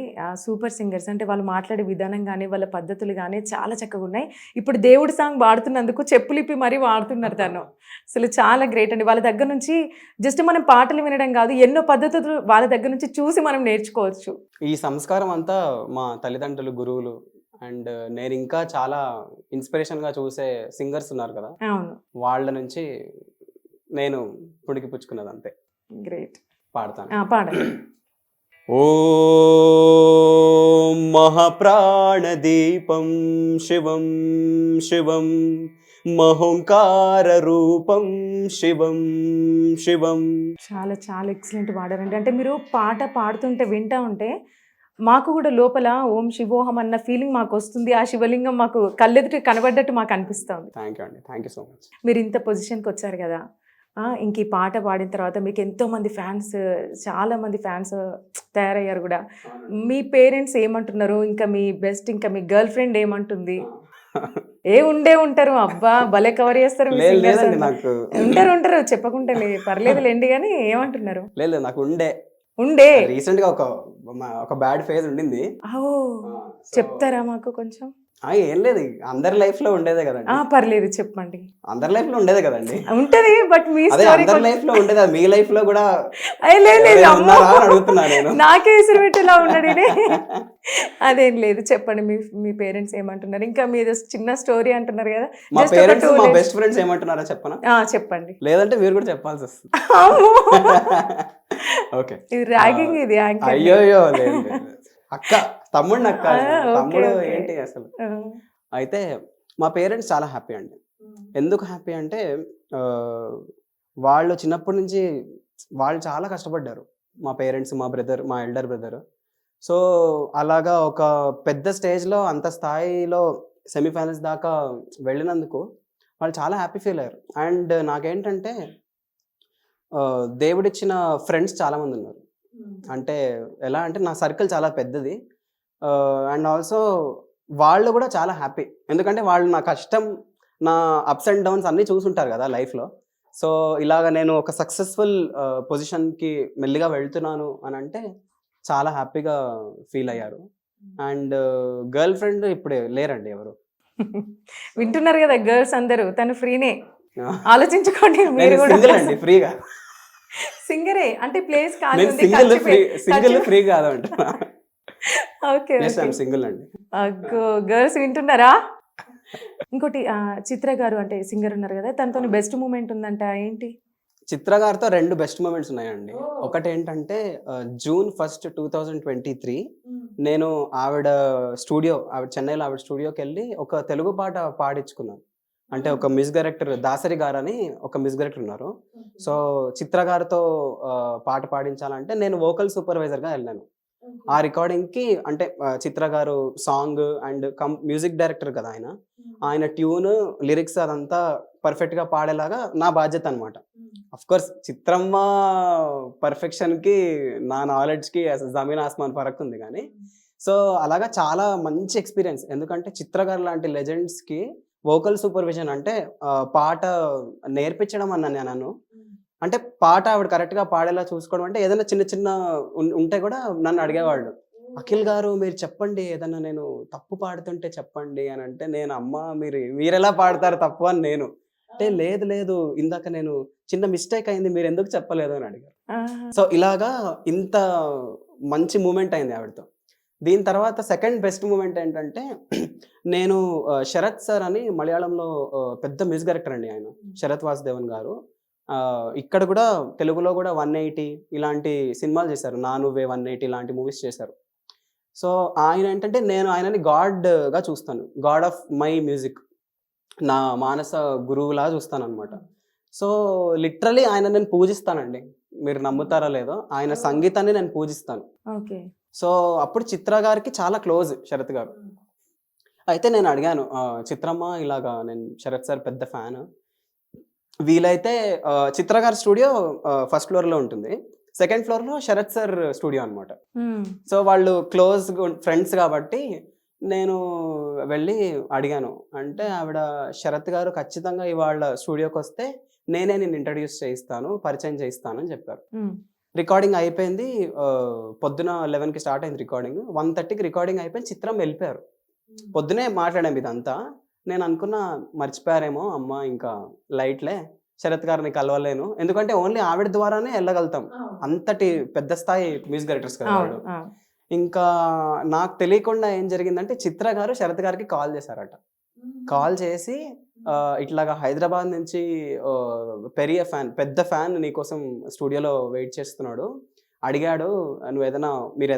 [SPEAKER 1] సూపర్ సింగర్స్ అంటే వాళ్ళు మాట్లాడే విధానం కానీ వాళ్ళ పద్ధతులు కానీ చాలా చక్కగా ఉన్నాయి. ఇప్పుడు దేవుడి సాంగ్ పాడుతున్నందుకు చెప్పులిప్పి మరీ వాడుతున్నారు తను. అసలు చాలా గ్రేట్ అండి. వాళ్ళ దగ్గర నుంచి జస్ట్ మనం పాటలు వినడం కాదు, ఎన్నో పద్ధతులు వాళ్ళ దగ్గర నుంచి చూసి మనం నేర్చుకోవచ్చు.
[SPEAKER 4] ఈ సంస్కారం అంతా మా తల్లిదండ్రులు, గురువులు అండ్ నేను ఇంకా చాలా ఇన్స్పిరేషన్‌గా చూసే సింగర్స్ ఉన్నారు కదా!
[SPEAKER 1] అవును.
[SPEAKER 4] వాళ్ళ నుంచి నేను పుణికి పుచ్చుకున్నదంతే.
[SPEAKER 1] గ్రేట్.
[SPEAKER 4] పాడతాను.
[SPEAKER 1] పాడండి.
[SPEAKER 4] ఓం మహాప్రాణదీపం శివం శివం మహోంకార రూపం శివం శివం.
[SPEAKER 1] చాలా చాలా ఎక్సలెంట్ పాడారండి. అంటే మీరు పాట పాడుతుంటే వింటా ఉంటే మాకు కూడా లోపల ఓం శివోహం అన్న ఫీలింగ్ మాకు వస్తుంది. ఆ శివలింగం మాకు కళ్ళెదుట కనబడ్డట్టు మాకు అనిపిస్తుంది.
[SPEAKER 4] థ్యాంక్ యూ అండి. Thank you so much.
[SPEAKER 1] మీరు ఇంత పొజిషన్కి వచ్చారు కదా, ఇంక ఈ పాట పాడిన తర్వాత మీకు ఎంతోమంది ఫ్యాన్స్, చాలామంది ఫ్యాన్స్ తయారయ్యారు కూడా. మీ పేరెంట్స్ ఏమంటున్నారు, ఇంకా మీ బెస్ట్, ఇంకా మీ గర్ల్ ఫ్రెండ్ ఏమంటుంది? ఉంటారు అబ్బా భలే కవర్ చేస్తారు మీ
[SPEAKER 4] లేదు
[SPEAKER 1] singers
[SPEAKER 4] లేదండి,
[SPEAKER 1] అంతా.
[SPEAKER 4] నాకు
[SPEAKER 1] ఉంటారు చెప్పకుండా పర్లేదులేండి. కానీ ఏమంటున్నారు?
[SPEAKER 4] లేదు నాకు ఉండే రీసెంట్ గా ఒక బ్యాడ్ ఫేజ్ ఉండింది.
[SPEAKER 1] ఓ చెప్తారా మాకు కొంచెం?
[SPEAKER 4] ఏం లేదు, అందరి లైఫ్ లో ఉండేదే కదండి.
[SPEAKER 1] పర్లేదు చెప్పండి.
[SPEAKER 4] అందరి లైఫ్ లో ఉండేదే కదండి.
[SPEAKER 1] ఉంటది బట్ మీ
[SPEAKER 4] అదే
[SPEAKER 1] స్టోరీ
[SPEAKER 4] అందరి లైఫ్ లో ఉండేది, అది మీ లైఫ్ లో కూడా
[SPEAKER 1] లేదు
[SPEAKER 4] ఎవరైనా
[SPEAKER 1] అమ్మో
[SPEAKER 4] ఉన్నారా అని అడుగుతున్నా నేను.
[SPEAKER 1] నాకే ఇసురు పెట్టేలా ఉన్నాడు ఈయన. అదేం లేదు చెప్పండి. మీ పేరెంట్స్ ఏమంటున్నారు? ఇంకా మీరు చిన్న స్టోరీ అంటున్నారు కదా,
[SPEAKER 4] మా
[SPEAKER 1] జస్ట్ ఒక
[SPEAKER 4] పేరెంట్స్
[SPEAKER 1] 2
[SPEAKER 4] మా
[SPEAKER 1] lines.
[SPEAKER 4] బెస్ట్ ఫ్రెండ్స్ ఏమంటున్నారా చెప్పనా?
[SPEAKER 1] చెప్పండి.
[SPEAKER 4] లేదంటే మీరు కూడా చెప్పాల్సి వస్తుంది.
[SPEAKER 1] అమ్మో.
[SPEAKER 4] ఓకే.
[SPEAKER 1] ఇది ర్యాగింగ్, ఇది యాంకర్.
[SPEAKER 4] అయ్యోయ్యో లేదు లేదు. అక్క తమ్ముడిని అక్క
[SPEAKER 1] ఓకే,
[SPEAKER 4] తమ్ముడు
[SPEAKER 1] ఓకే.
[SPEAKER 4] ఏంటి అసలు. అయితే మా పేరెంట్స్ చాలా హ్యాపీ అండి. ఎందుకు హ్యాపీ అంటే వాళ్ళు చిన్నప్పటి నుంచి వాళ్ళు చాలా కష్టపడ్డారు. మా పేరెంట్స్, మా బ్రదర్, మా ఎల్డర్ బ్రదర్. సో అలాగా ఒక పెద్ద స్టేజ్లో అంత స్థాయిలో సెమీఫైనల్స్ దాకా వెళ్ళినందుకు వాళ్ళు చాలా హ్యాపీ ఫీల్ అయ్యారు. అండ్ నాకేంటంటే దేవుడిచ్చిన ఫ్రెండ్స్ చాలామంది ఉన్నారు. అంటే ఎలా అంటే నా సర్కిల్ చాలా పెద్దది. అండ్ ఆల్సో వాళ్ళు కూడా చాలా హ్యాపీ. ఎందుకంటే వాళ్ళు నా కష్టం, నా అప్స్ అండ్ డౌన్స్ అన్నీ చూసుంటారు కదా లైఫ్లో. సో ఇలాగ నేను ఒక సక్సెస్ఫుల్ పొజిషన్కి మెల్లిగా వెళ్తున్నాను అని అంటే చాలా హ్యాపీగా ఫీల్ అయ్యారు. అండ్ గర్ల్ ఫ్రెండ్ ఇప్పుడు లేరండి ఎవరు.
[SPEAKER 1] వింటున్నారు కదా గర్ల్స్ అందరూ, తను ఫ్రీనే, ఆలోచించుకోండి మీరు కూడా.
[SPEAKER 4] సింగిల్ అండి, ఫ్రీగా.
[SPEAKER 1] సింగరే అంటే ప్లేస్ ఖాళీ
[SPEAKER 4] నేను
[SPEAKER 1] ఉంది.
[SPEAKER 4] సింగిల్ ఫ్రీ కాదు అంటున్నా.
[SPEAKER 1] ఓకే
[SPEAKER 4] సింగిల్ అండి.
[SPEAKER 1] గర్ల్స్ వింటున్నారా? ఇంకోటి చిత్ర గారు అంటే సింగర్ ఉన్నారు కదా, తనతో బెస్ట్ మూమెంట్ ఉందంట, ఏంటి?
[SPEAKER 4] చిత్ర గారితో 2 బెస్ట్ మూమెంట్స్ ఉన్నాయండి. ఒకటి ఏంటంటే June 1, 2023 నేను ఆవిడ చెన్నైలో ఆవిడ స్టూడియోకి వెళ్ళి ఒక తెలుగు పాట పాడించుకున్నాను. అంటే ఒక మ్యూజిక్ డైరెక్టర్ దాసరి గారు అని ఒక మ్యూజిక్ డైరెక్టర్ ఉన్నారు. సో చిత్ర గారితో పాట పాడించాలంటే నేను వోకల్ సూపర్వైజర్గా వెళ్ళాను. ఆ రికార్డింగ్కి అంటే చిత్ర గారు సాంగ్ అండ్ మ్యూజిక్ డైరెక్టర్ కదా ఆయన ట్యూన్, లిరిక్స్ అదంతా పర్ఫెక్ట్గా పాడేలాగా నా బాధ్యత అనమాట. అఫ్కోర్స్ చిత్రమ్మ పర్ఫెక్షన్కి నా నాలెడ్జ్కి అసలు జమీన్ ఆస్మాన్ ఫరక్ ఉంది. కానీ సో అలాగా చాలా మంచి ఎక్స్పీరియన్స్. ఎందుకంటే చిత్ర గారు లాంటి లెజెండ్స్కి వోకల్ సూపర్విజన్ అంటే పాట నేర్పించడం అన్నాను. అంటే పాట ఆవిడ కరెక్ట్గా పాడేలా చూసుకోవడం. అంటే ఏదైనా చిన్న చిన్న ఉంటే కూడా నన్ను అడిగేవాళ్ళు, అఖిల్ గారు మీరు చెప్పండి, ఏదన్నా నేను తప్పు పాడుతుంటే చెప్పండి అని అంటే నేను అమ్మ మీరెలా పాడతారు తప్పు అని నేను అంటే లేదు ఇందాక నేను చిన్న మిస్టేక్ అయింది, మీరు ఎందుకు చెప్పలేదు అని అడిగారు. సో ఇలాగా ఇంత మంచి మూమెంట్ అయింది ఆవిడతో. దీని తర్వాత సెకండ్ బెస్ట్ మూమెంట్ ఏంటంటే నేను శరత్ సార్ అని మలయాళంలో పెద్ద మ్యూజిక్ డైరెక్టర్ అండి ఆయన, శరత్ వాసుదేవన్ గారు. ఇక్కడ కూడా తెలుగులో కూడా 180 ఇలాంటి సినిమాలు చేశారు, నా నువ్వే 180 ఇలాంటి మూవీస్ చేశారు. సో ఆయన ఏంటంటే నేను ఆయనని గాడ్గా చూస్తాను, గాడ్ ఆఫ్ మై మ్యూజిక్, నా మానస గురువులా చూస్తాను అనమాట. సో లిటరలీ ఆయన నేను పూజిస్తానండి, మీరు నమ్ముతారా లేదో, ఆయన సంగీతాన్ని నేను పూజిస్తాను. సో అప్పుడు చిత్ర గారికి చాలా క్లోజ్ శరత్ గారు. అయితే నేను అడిగాను, చిత్రమ్మ ఇలాగా నేను శరత్ సార్ పెద్ద ఫ్యాన్, వీలైతే చిత్ర గారి స్టూడియో ఫస్ట్ ఫ్లోర్లో ఉంటుంది, సెకండ్ ఫ్లోర్లో శరత్ సార్ స్టూడియో అనమాట. సో వాళ్ళు క్లోజ్ ఫ్రెండ్స్ కాబట్టి నేను వెళ్ళి అడిగాను. అంటే ఆవిడ శరత్ గారు ఖచ్చితంగా ఇవాళ స్టూడియోకి వస్తే నేనే నేను ఇంట్రడ్యూస్ చేయిస్తాను, పరిచయం చేయిస్తాను అని చెప్పారు. రికార్డింగ్ అయిపోయింది, పొద్దున 11కి స్టార్ట్ అయింది రికార్డింగ్, 1:30కి రికార్డింగ్ అయిపోయింది, చిత్రం వెళ్ళిపోయారు. పొద్దునే మాట్లాడాము ఇదంతా. నేను అనుకున్నా మర్చిపోయారేమో అమ్మ, ఇంకా లైట్లే, శరత్ గారిని కలవలేను, ఎందుకంటే ఓన్లీ ఆవిడ ద్వారానే వెళ్ళగలుగుతాం, అంతటి పెద్ద స్థాయి మ్యూజిక్ డైరెక్టర్స్ కదా వాళ్ళు. ఇంకా నాకు తెలియకుండా ఏం జరిగిందంటే చిత్ర గారు శరత్ గారికి కాల్ చేశారట. కాల్ చేసి ఇట్లాగా హైదరాబాద్ నుంచి పెద్ద ఫ్యాన్ నీకోసం స్టూడియోలో వెయిట్ చేస్తున్నాడు, అడిగాడు మీరు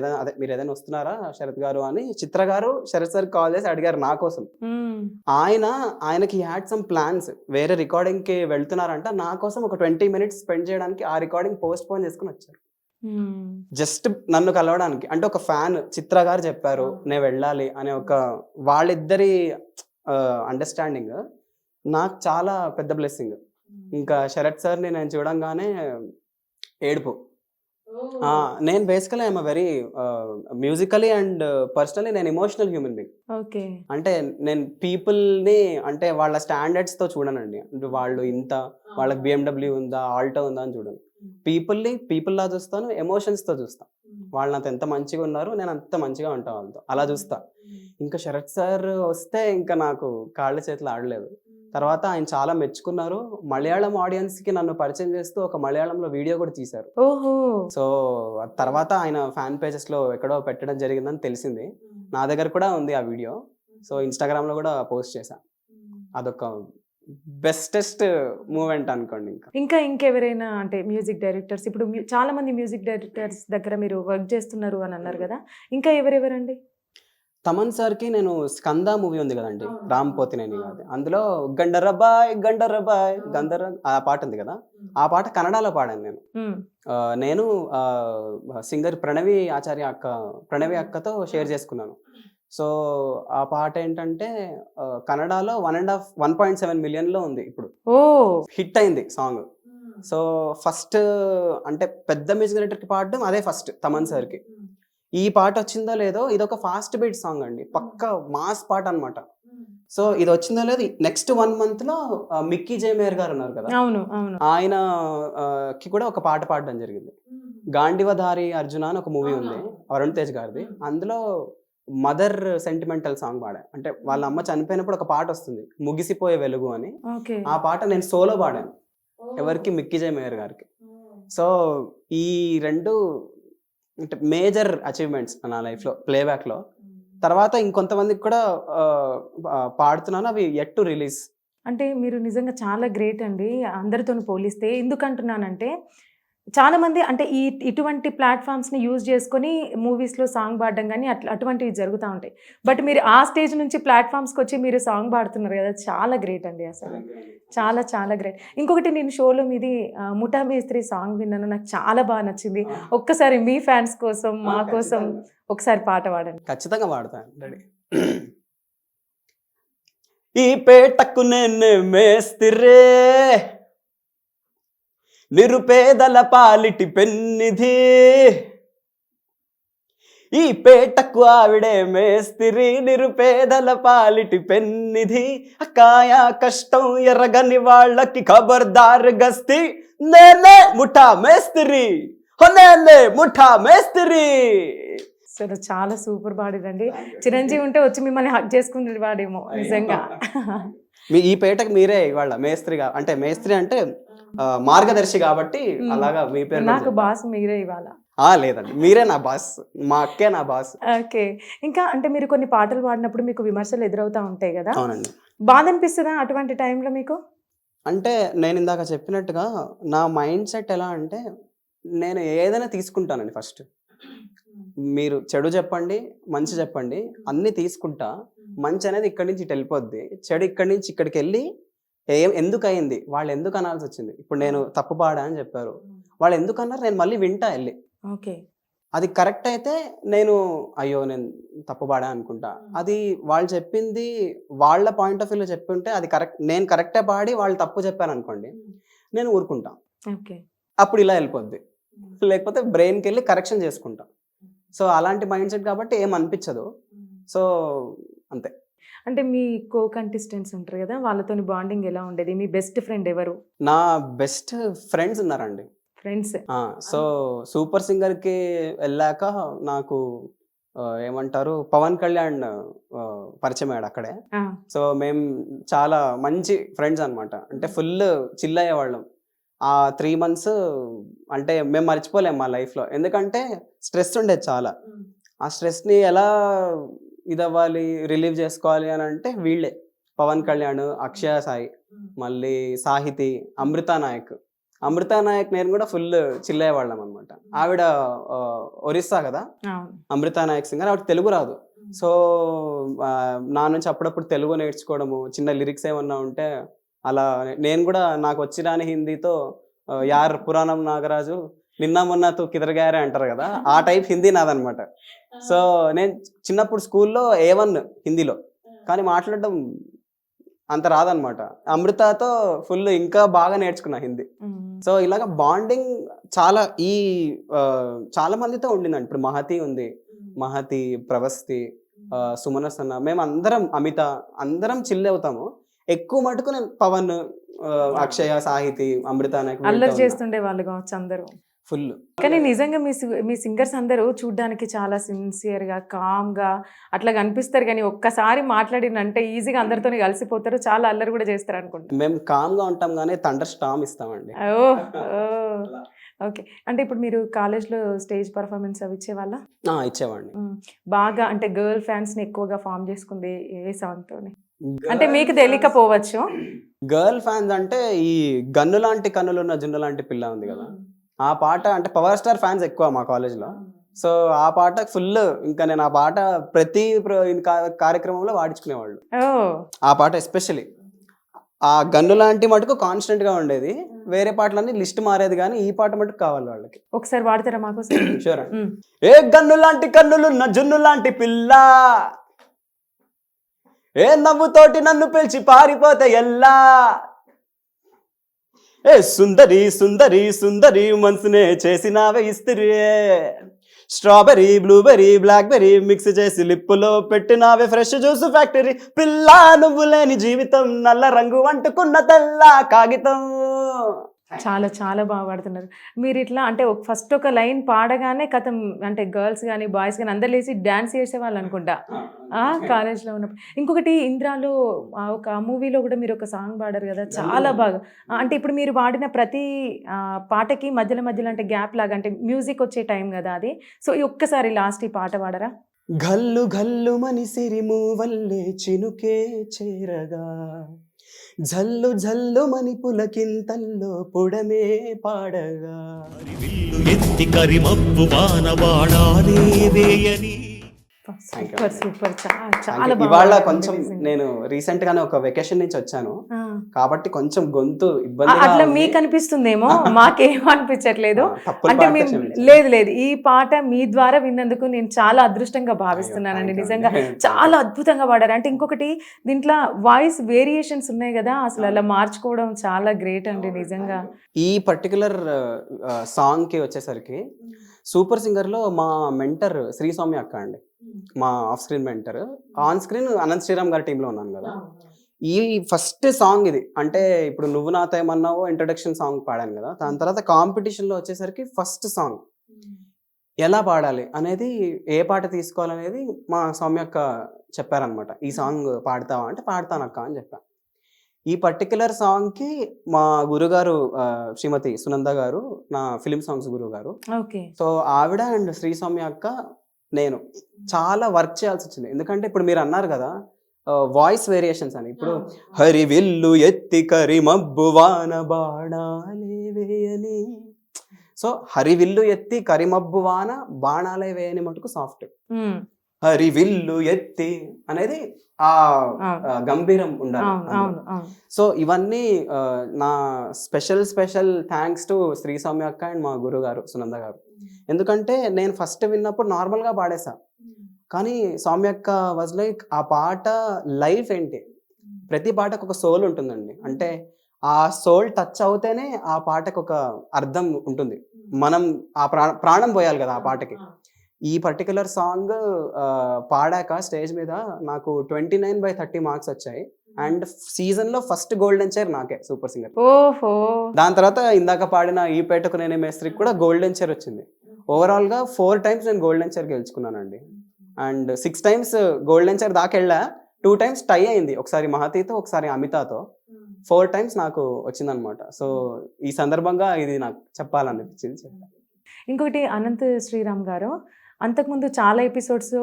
[SPEAKER 4] ఏదైనా వస్తున్నారా శరత్ గారు అని చిత్ర గారు శరత్ సార్ కాల్ చేసి అడిగారు నా కోసం. ఆయనకి హ్యాడ్ సమ్ ప్లాన్స్, వేరే రికార్డింగ్ కి వెళ్తున్నారంట, నా కోసం ఒక 20 minutes స్పెండ్ చేయడానికి ఆ రికార్డింగ్ పోస్ట్ పోన్ చేసుకుని వచ్చారు, జస్ట్ నన్ను కలవడానికి. అంటే ఒక ఫ్యాన్, చిత్ర గారు చెప్పారు నేను వెళ్ళాలి అనే ఒక వాళ్ళిద్దరి అండర్స్టాండింగ్ నాకు చాలా పెద్ద బ్లెస్సింగ్. ఇంకా శరత్ సార్ని నేను చూడంగానే ఏడుపు. నేను basically I'm very musically and personally నేను ఎమోషనల్ హ్యూమన్ బీయింగ్. అంటే నేను పీపుల్ని అంటే వాళ్ళ స్టాండర్డ్స్తో చూడనండి, అంటే వాళ్ళు ఇంత, వాళ్ళకి BMW ఉందా, ఆల్టో ఉందా అని చూడను. పీపుల్ లా చూస్తాను, ఎమోషన్స్తో చూస్తాను. వాళ్ళు నాతో ఎంత మంచిగా ఉన్నారు, నేను అంత మంచిగా ఉంటాను వాళ్ళతో, అలా చూస్తా. ఇంకా శరత్ సార్ వస్తే ఇంకా నాకు కాళ్ళ చేతులు ఆడలేదు. తర్వాత ఆయన చాలా మెచ్చుకున్నారు, మలయాళం ఆడియన్స్ కి నన్ను పరిచయం చేస్తూ ఒక మలయాళంలో వీడియో కూడా తీశారు. సో తర్వాత ఆయన ఫ్యాన్ పేజెస్ లో ఎక్కడో పెట్టడం జరిగిందని తెలిసింది, నా దగ్గర కూడా ఉంది ఆ వీడియో. సో ఇన్స్టాగ్రామ్ లో కూడా పోస్ట్ చేశాను. అదొక బెస్టెస్ట్ మూమెంట్ అనుకోండి.
[SPEAKER 1] ఇంకా ఇంకెవరైనా అంటే మ్యూజిక్ డైరెక్టర్స్, ఇప్పుడు చాలా మంది మ్యూజిక్ డైరెక్టర్స్ దగ్గర మీరు వర్క్ చేస్తున్నారు అని అన్నారు కదా, ఇంకా ఎవరెవరండి?
[SPEAKER 4] తమన్ సార్కి నేను స్కంద మూవీ ఉంది కదండి, రామ్ పోతినేని గారి, అందులో గండరబాయ్ గంధర ఆ పాట ఉంది కదా, ఆ పాట కన్నడలో పాడాను నేను. నేను సింగర్ ప్రణవి అక్కతో షేర్ చేసుకున్నాను. సో ఆ పాట ఏంటంటే కన్నడలో 1.7 million ఉంది, ఇప్పుడు హిట్ అయింది సాంగ్. సో ఫస్ట్ అంటే పెద్ద మ్యూజిక్ డైరెక్టర్కి పాడడం అదే ఫస్ట్ తమన్ సార్కి. ఈ పాట వచ్చిందో లేదో, ఇది ఒక ఫాస్ట్ బీట్ సాంగ్ అండి, పక్క మాస్ పాట అనమాట. సో ఇది వచ్చిందో లేదో నెక్స్ట్ 1 month లో మిక్కీ జే మేయర్ గారు ఉన్నారు కదా, ఆయన కి కూడా ఒక పాట పాడడం జరిగింది. గాండివధారి అర్జున అని ఒక మూవీ ఉంది వరుణ్ తేజ్ గారిది, అందులో మదర్ సెంటిమెంటల్ సాంగ్ పాడా. అంటే వాళ్ళ అమ్మ చనిపోయినప్పుడు ఒక పాట వస్తుంది, ముగిసిపోయే వెలుగు అని, ఆ పాట నేను సోలో పాడాను. ఎవరికి? మిక్కీ జే మేయర్ గారికి. సో ఈ 2 అంటే మేజర్ అచీవ్మెంట్స్ నా లైఫ్లో ప్లేబ్యాక్లో. తర్వాత ఇంకొంతమందికి కూడా పాడుతున్నాను, అవి యెట్ టు రిలీజ్.
[SPEAKER 1] అంటే మీరు నిజంగా చాలా గ్రేట్ అండి అందరితో పోలిస్తే. ఎందుకంటున్నానంటే చాలామంది అంటే ఇటువంటి ప్లాట్ఫామ్స్ని యూజ్ చేసుకొని మూవీస్లో సాంగ్ పాడడం కానీ అటువంటివి జరుగుతూ ఉంటాయి. బట్ మీరు ఆ స్టేజ్ నుంచి ప్లాట్ఫామ్స్కి వచ్చి మీరు సాంగ్ పాడుతున్నారు కదా, చాలా గ్రేట్ అండి, అసలు చాలా చాలా గ్రేట్. ఇంకొకటి, నేను షోలో మీది ముఠా మేస్త్రి సాంగ్ విన్నాను, నాకు చాలా బాగా నచ్చింది. ఒక్కసారి మీ ఫ్యాన్స్ కోసం, మా కోసం ఒకసారి పాట పాడండి.
[SPEAKER 4] ఖచ్చితంగా పాడతాను, రెడీ. ఈ పేటకు నేను మేస్తిరే, నిరుపేదల పాలిటి పెన్నిధి, ఈ పేటకు ఆవిడే మేస్తిరి, నిరుపేదల పాలిటి పెన్నిధి, కాయా కష్టం ఎరగని వాళ్ళకి ఖబర్దార్ గస్తి, నేనే ముఠా మేస్తిరి, నేనే ముఠా మేస్తిరి.
[SPEAKER 1] సరే, చాలా సూపర్ పాడిరండి. చిరంజీవి ఉంటే వచ్చి మిమ్మల్ని హక్ చేసుకునే వాడేమో నిజంగా.
[SPEAKER 4] ఈ పేటకు మీరే ఇవాళ మేస్త్రిగా, అంటే మేస్త్రి అంటే మార్గదర్శి కాబట్టి అలాగా మీ పేరు.
[SPEAKER 1] నాకు బాస్ మీరే ఇవాళ.
[SPEAKER 4] లేదండి, మీరే నా బాస్, మా అక్కే నా బాస్.
[SPEAKER 1] ఓకే. ఇంకా అంటే మీరు కొన్ని పాటలు పాడినప్పుడు మీకు విమర్శలు ఎదురవుతా ఉంటాయి కదా,
[SPEAKER 4] అవునండి.
[SPEAKER 1] బాధ అనిపిస్తుందా అటువంటి టైంలో మీకు?
[SPEAKER 4] అంటే నేను ఇందాక చెప్పినట్టుగా నా మైండ్ సెట్ ఎలా అంటే, నేను ఏదైనా తీసుకుంటానండి. ఫస్ట్ మీరు చెడు చెప్పండి, మంచి చెప్పండి, అన్నీ తీసుకుంటా. మంచి అనేది ఇక్కడి నుంచి ఇటు వెళ్ళిపోద్ది, చెడు ఇక్కడి నుంచి ఇక్కడికి వెళ్ళి ఎందుకు అయింది, వాళ్ళు ఎందుకు అనాల్సి వచ్చింది. ఇప్పుడు నేను తప్పు పాడా అని చెప్పారు, వాళ్ళు ఎందుకు అన్నారు, నేను మళ్ళీ వింటా వెళ్ళి.
[SPEAKER 1] ఓకే.
[SPEAKER 4] అది కరెక్ట్ అయితే నేను అయ్యో నేను తప్పు పాడా అనుకుంటా. అది వాళ్ళు చెప్పింది వాళ్ళ పాయింట్ ఆఫ్ వ్యూలో చెప్పి ఉంటే అది కరెక్ట్, నేను కరెక్టే పాడి వాళ్ళు తప్పు చెప్పాను అనుకోండి, నేను ఊరుకుంటా.
[SPEAKER 1] ఓకే.
[SPEAKER 4] అప్పుడు ఇలా వెళ్ళిపోద్ది. లేకపోతే బ్రెయిన్కి వెళ్ళి కరెక్షన్ చేసుకుంటా. సో అలాంటి మైండ్ సెట్ కాబట్టి ఏం అనిపించదు. సో అంతే.
[SPEAKER 1] అంటే మీ కో కంటెస్టెంట్స్ ఉంటారు కదా, వాళ్ళతోని బాండింగ్ ఎలా ఉండేది? మీ బెస్ట్ ఫ్రెండ్ ఎవరు?
[SPEAKER 4] నా బెస్ట్ ఫ్రెండ్స్ ఉన్నారండి.
[SPEAKER 1] ఫ్రెండ్స్.
[SPEAKER 4] సో సూపర్ సింగర్కి వెళ్ళాక నాకు ఏమంటారు పవన్ కళ్యాణ్ పరిచయం అయ్యాడు అక్కడే. సో మేము చాలా మంచి ఫ్రెండ్స్ అనమాట. అంటే ఫుల్ చిల్ అయ్యేవాళ్ళం. ఆ 3 months అంటే మేము మర్చిపోలేము మా లైఫ్లో. ఎందుకంటే స్ట్రెస్ ఉండేది చాలా. ఆ స్ట్రెస్ని ఎలా ఇదవ్వాలి, రిలీవ్ చేసుకోవాలి అని అంటే వీళ్ళే పవన్ కళ్యాణ్, అక్షయ సాయి, మళ్ళీ సాహితి, అమృతా నాయక్ నేను కూడా ఫుల్ చిల్ అయ్యేవాళ్ళం అనమాట. ఆవిడ ఒరిస్సా కదా, అమృతా నాయక్ సింగర్. ఆవిడ తెలుగు రాదు. సో నా నుంచి అప్పుడప్పుడు తెలుగు నేర్చుకోవడము, చిన్న లిరిక్స్ ఏమన్నా ఉంటే అలా నేను కూడా నాకు వచ్చిరాని హిందీతో యార్ పురాణం నాగరాజు నిన్న మొన్న తూ కిదరగారే అంటారు కదా, ఆ టైప్ హిందీ నాదనమాట. సో నేను చిన్నప్పుడు స్కూల్లో A1 హిందీలో, కానీ మాట్లాడడం అంత రాదనమాట. అమృతతో ఫుల్ ఇంకా బాగా నేర్చుకున్నా హిందీ. సో ఇలాగ బాండింగ్ చాలా చాలా మందితో ఉండిందండి. ఇప్పుడు మహతి ఉంది, మహతి, ప్రవస్తి, సుమనసన్న, మేము అందరం, అమిత, అందరం చిల్ అవుతాము. ఎక్కువ మటుకు నేను పవన్, అక్షయ, సాహితి, అమృత నాయక్
[SPEAKER 1] అల్లరి చేస్తుండే వాళ్ళు కావచ్చు అందరూ
[SPEAKER 4] ఫుల్.
[SPEAKER 1] కానీ నిజంగా మీ సింగర్స్ అందరూ చూడ్డానికి చాలా సిన్సియర్గా, కామ్గా అట్లా కనిపిస్తారు. కానీ ఒక్కసారి మాట్లాడినంటే ఈజీగా అందరితో కలిసిపోతారు, చాలా అల్లరి కూడా చేస్తారు అనుకుంటా.
[SPEAKER 4] మేము కామ్గా ఉంటాం కానీ థండర్ స్టార్మ్ ఇస్తామండి.
[SPEAKER 1] ఓకే. అంటే ఇప్పుడు మీరు కాలేజ్లో స్టేజ్ పర్ఫార్మెన్స్ అవి ఇచ్చేవాళ్ళ?
[SPEAKER 4] ఇచ్చేవాడిని.
[SPEAKER 1] బాగా అంటే గర్ల్ ఫ్యాన్స్ని ఎక్కువగా ఫామ్ చేసుకుంది ఏ సాంగ్తోని? అంటే మీకు తెలియకపోవచ్చు.
[SPEAKER 4] గర్ల్ ఫ్యాన్స్ అంటే ఈ గన్ను లాంటి కన్నులున్న జున్ను లాంటి పిల్ల ఉంది కదా, ఆ పాట అంటే పవర్ స్టార్ ఫ్యాన్స్ ఎక్కువ మా కాలేజ్లో. సో ఆ పాట ఫుల్, ఇంకా నేను ఆ పాట ప్రతి కార్యక్రమంలో వాడించుకునేవాళ్ళు. ఆ పాట ఎస్పెషలీ ఆ గన్ను లాంటి మటుకు కాన్స్టెంట్ గా ఉండేది. వేరే పాటలన్నీ లిస్ట్ మారేది, కానీ ఈ పాట మటుకు కావాలి వాళ్ళకి.
[SPEAKER 1] ఒకసారి వాడతారా మాకు?
[SPEAKER 4] షూర్. ఏ గన్ను లాంటి కన్నులున్న జున్ను లాంటి పిల్ల, ఏ నవ్వుతోటి నన్ను పిలిచి పారిపోతే ఎల్లా, ఏ సుందరి సుందరి సుందరి మనసునే చేసినావే ఇస్త్రీ, స్ట్రాబెరీ బ్లూబెరీ బ్లాక్బెరీ మిక్స్ చేసి లిప్పులో పెట్టినావే ఫ్రెష్ జ్యూస్ ఫ్యాక్టరీ, పిల్ల నువ్వు లేని జీవితం నల్ల రంగు అంటుకున్న తెల్ల కాగితం.
[SPEAKER 1] చాలా చాలా బాగా పాడుతున్నారు మీరు. ఇట్లా అంటే ఫస్ట్ ఒక లైన్ పాడగానే కథం, అంటే గర్ల్స్ కానీ బాయ్స్ కానీ అందరు లేచి డ్యాన్స్ చేసేవాళ్ళు అనుకుంటా కాలేజ్లో ఉన్నప్పుడు. ఇంకొకటి ఇంద్రాలో ఒక మూవీలో కూడా మీరు ఒక సాంగ్ పాడారు కదా, చాలా బాగా. అంటే ఇప్పుడు మీరు పాడిన ప్రతి పాటకి మధ్యలో మధ్యలో అంటే గ్యాప్ లాగా, అంటే మ్యూజిక్ వచ్చే టైం కదా అది. సో ఈ ఒక్కసారి లాస్ట్ ఈ పాట పాడరా?
[SPEAKER 4] గల్లు గల్లు మని సిరిము వల్లే చినుకే చేరగా, జల్లు జల్లు మని పులకింతల్లో పొడమే పాడగా,
[SPEAKER 2] ఎత్తి కరిమబ్బు వానవాడాలే వేయని.
[SPEAKER 1] సూపర్ సూపర్, చాలా
[SPEAKER 4] ఇవాళ కొంచెం నేను రీసెంట్ గానే ఒక వెకేషన్ నుంచి వచ్చాను కాబట్టి కొంచెం గొంతు ఇబ్బంది.
[SPEAKER 1] అట్లా మీకు అనిపిస్తుందేమో, మాకేం అనిపించట్లేదు. అంటే లేదు లేదు, ఈ పాట మీ ద్వారా విన్నందుకు నేను చాలా అదృష్టంగా భావిస్తున్నానండి. నిజంగా చాలా అద్భుతంగా పాడారు. అంటే ఇంకొకటి దీంట్లో వాయిస్ వేరియేషన్స్ ఉన్నాయి కదా, అసలు అలా మార్చుకోవడం చాలా గ్రేట్ అండి నిజంగా.
[SPEAKER 4] ఈ పర్టికులర్ సాంగ్ కి వచ్చేసరికి సూపర్ సింగర్ లో మా మెంటర్ శ్రీ సౌమ్య అక్క అండి, మా off screen mentor. On screen Ananth Sriram గారి టీంలో ఉన్నాను కదా. ఈ ఫస్ట్ సాంగ్ ఇది, అంటే ఇప్పుడు నువ్వు నాతో ఏమన్నావో ఇంట్రొడక్షన్ సాంగ్ పాడాను కదా, దాని తర్వాత కాంపిటీషన్లో వచ్చేసరికి ఫస్ట్ సాంగ్ ఎలా పాడాలి అనేది, ఏ పాట తీసుకోవాలనేది మా సౌమ్యక్క చెప్పారనమాట. ఈ సాంగ్ పాడతావా అంటే పాడతానక్క అని చెప్పా. ఈ పర్టికులర్ సాంగ్కి మా గురుగారు శ్రీమతి సునంద గారు, నా ఫిలిం సాంగ్స్ గురువు గారు. సో ఆవిడ అండ్ శ్రీ సౌమ్య అక్క నేను చాలా వర్క్ చేయాల్సి వచ్చింది. ఎందుకంటే ఇప్పుడు మీరు అన్నారు కదా వాయిస్ వేరియేషన్స్ అని. ఇప్పుడు హరి విల్లు ఎత్తి కరి మబ్బు వాన బాణాలే వేయని, సో హరి విల్లు ఎత్తి కరిమబ్బు వాన బాణాలే వేయని మటుకు సాఫ్ట్, హరి విల్లు ఎత్తి అనేది ఆ గంభీరం ఉండాలి. సో ఇవన్నీ నా special thanks to Shri Soumya అక్క అండ్ మా గురువు గారు సునంద గారు. ఎందుకంటే నేను ఫస్ట్ విన్నప్పుడు నార్మల్గా పాడేసా, కానీ సౌమ్యక్క వాజ్ లైక్ ఆ పాట లైఫ్ ఏంటి, ప్రతి పాటకు ఒక సోల్ ఉంటుందండి. అంటే ఆ సోల్ టచ్ అవుతేనే ఆ పాటకు ఒక అర్థం ఉంటుంది. మనం ఆ ప్రాణం పోయాలి కదా ఆ పాటకి. ఈ పర్టికులర్ సాంగ్ పాడాక స్టేజ్ మీద నాకు 29/30 మార్క్స్ వచ్చాయి. అండ్ సీజన్లో ఫస్ట్ గోల్డెన్ చైర్ నాకే సూపర్ సింగర్.
[SPEAKER 1] ఓహో!
[SPEAKER 4] దాని తర్వాత ఇందాక పాడిన ఈ పేటకు నేనే మేస్త్రికి కూడా గోల్డెన్ చైర్ వచ్చింది. ఓవరాల్గా 4 టైమ్స్ నేను గోల్డెన్ చైర్ గెలుచుకున్నానండి. అండ్ 6 టైమ్స్ గోల్డెన్ చైర్ దాకా వెళ్ళా. 2 టైమ్స్ టై అయింది, ఒకసారి మహతితో ఒకసారి అమితాతో. 4 టైమ్స్ నాకు వచ్చిందనమాట. సో ఈ సందర్భంగా ఇది నాకు చెప్పాలనిపించింది.
[SPEAKER 1] ఇంకొకటి అనంత్ శ్రీరామ్ గారు అంతకుముందు చాలా ఎపిసోడ్స్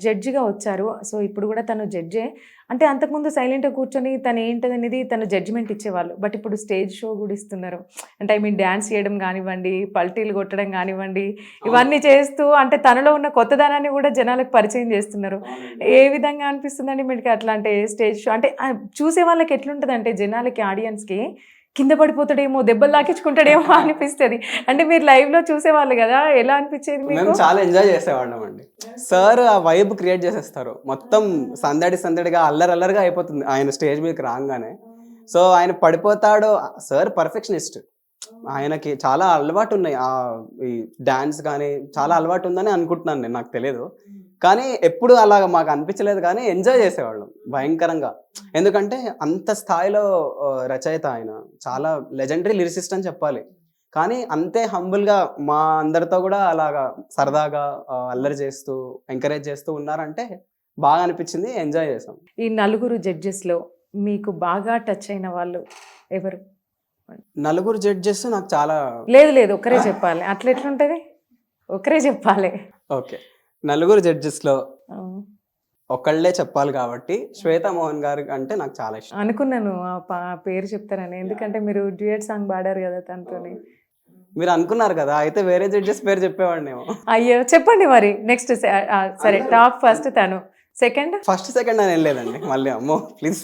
[SPEAKER 1] జడ్జిగా వచ్చారు. సో ఇప్పుడు కూడా తను జడ్జే. అంటే అంతకుముందు సైలెంట్గా కూర్చొని తను ఏంటనేది తను జడ్జిమెంట్ ఇచ్చేవాళ్ళు. బట్ ఇప్పుడు స్టేజ్ షో కూడా ఇస్తున్నారు. అంటే ఐ మీన్ డ్యాన్స్ చేయడం కానివ్వండి, పల్టీలు కొట్టడం కానివ్వండి, ఇవన్నీ చేస్తూ అంటే తనలో ఉన్న కొత్తదనాన్ని కూడా జనాలకు పరిచయం చేస్తున్నారు. ఏ విధంగా అనిపిస్తుందండి మీకు అట్లా అంటే స్టేజ్ షో అంటే చూసే వాళ్ళకి ఎట్లుంటుంది అంటే జనాలకి, ఆడియన్స్కి కింద పడిపోతాడేమో, దెబ్బలు తాకించుకుంటాడేమో అనిపిస్తుంది. అంటే మీరు లైవ్లో చూసేవాళ్ళు కదా, ఎలా అనిపించేది
[SPEAKER 4] మేము
[SPEAKER 1] మీకు?
[SPEAKER 4] చాలా ఎంజాయ్ చేసేవాళ్ళం అండి. సార్ ఆ వైబ్ క్రియేట్ చేసేస్తారు, మొత్తం సందడిగా అల్లరగా అయిపోతుంది ఆయన స్టేజ్ మీదకి రాగానే. సో ఆయన పడిపోతాడు. సార్ పర్ఫెక్షనిస్ట్, ఆయనకి చాలా అలవాటు ఉన్నాయి, ఈ డాన్స్ కానీ చాలా అలవాటు ఉందని అనుకుంటున్నాను నేను, నాకు తెలియదు. కానీ ఎప్పుడు అలా మాకు అనిపించలేదు, కానీ ఎంజాయ్ చేసేవాళ్ళం భయంకరంగా. ఎందుకంటే అంత స్థాయిలో రచయిత ఆయన, చాలా లెజెండరీ లిరిసిస్ట్ అని చెప్పాలి. కానీ అంతే హంబుల్గా మా అందరితో కూడా అలాగా సరదాగా అల్లరి చేస్తూ ఎంకరేజ్ చేస్తూ ఉన్నారంటే బాగా అనిపించింది, ఎంజాయ్ చేసాం.
[SPEAKER 1] ఈ నలుగురు జడ్జెస్లో మీకు బాగా టచ్ అయిన వాళ్ళు ఎవరు?
[SPEAKER 4] నలుగురు జడ్జెస్ నాకు చాలా
[SPEAKER 1] లేదు ఒకరే చెప్పాలి. అట్లా ఎట్లుంటుంది? ఒకరే చెప్పాలి.
[SPEAKER 4] ఓకే, నలుగురు జడ్జెస్లో ఒకళ్ళే చెప్పాలి కాబట్టి శ్వేతా మోహన్ గారు అంటే నాకు చాలా ఇష్టం.
[SPEAKER 1] అనుకున్నాను ఆ పేరు చెప్తారని, ఎందుకంటే మీరు డ్యూయట్ సాంగ్ పాడారు కదా తనతోని.
[SPEAKER 4] మీరు అనుకున్నారు కదా, అయితే వేరే జడ్జెస్ పేరు చెప్పేవాడినేమో.
[SPEAKER 1] అయ్యో చెప్పండి మరి. నెక్స్ట్ సరే, టాప్ ఫస్ట్ తను, సెకండ్
[SPEAKER 4] సెకండ్ అని వెళ్ళలేదండి మళ్ళీ. అమ్మో ప్లీజ్,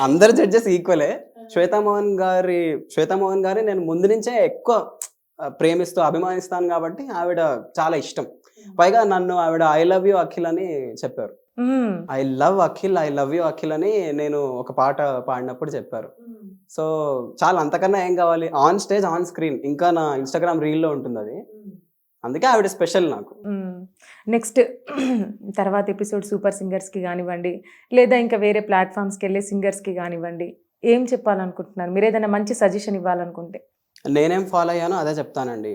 [SPEAKER 4] అందరు జడ్జెస్ ఈక్వలే. శ్వేతా మోహన్ గారి నేను ముందు నుంచే ఎక్కువ ప్రేమిస్తూ అభిమానిస్తాను కాబట్టి ఆవిడ చాలా ఇష్టం. పైగా నన్ను ఆవిడ ఐ లవ్ యూ అఖిల్ అని చెప్పారు. I love Akhil, I love you Akhil అని నేను ఒక పాట పాడినప్పుడు చెప్పారు. సో చాలా, అంతకన్నా ఏం కావాలి? ఆన్ స్టేజ్, ఆన్ స్క్రీన్, ఇంకా నా ఇన్స్టాగ్రామ్ రీల్లో ఉంటుంది అది. అందుకే ఆవిడ స్పెషల్ నాకు.
[SPEAKER 1] నెక్స్ట్ తర్వాత ఎపిసోడ్ సూపర్ సింగర్స్కి కానివ్వండి, లేదా ఇంకా వేరే ప్లాట్ఫామ్స్కి వెళ్ళే సింగర్స్కి కానివ్వండి, ఏం చెప్పాలనుకుంటున్నారు మీరు? ఏదైనా మంచి సజెషన్ ఇవ్వాలనుకుంటే.
[SPEAKER 4] నేనేం ఫాలో అయ్యానో అదే చెప్తానండి.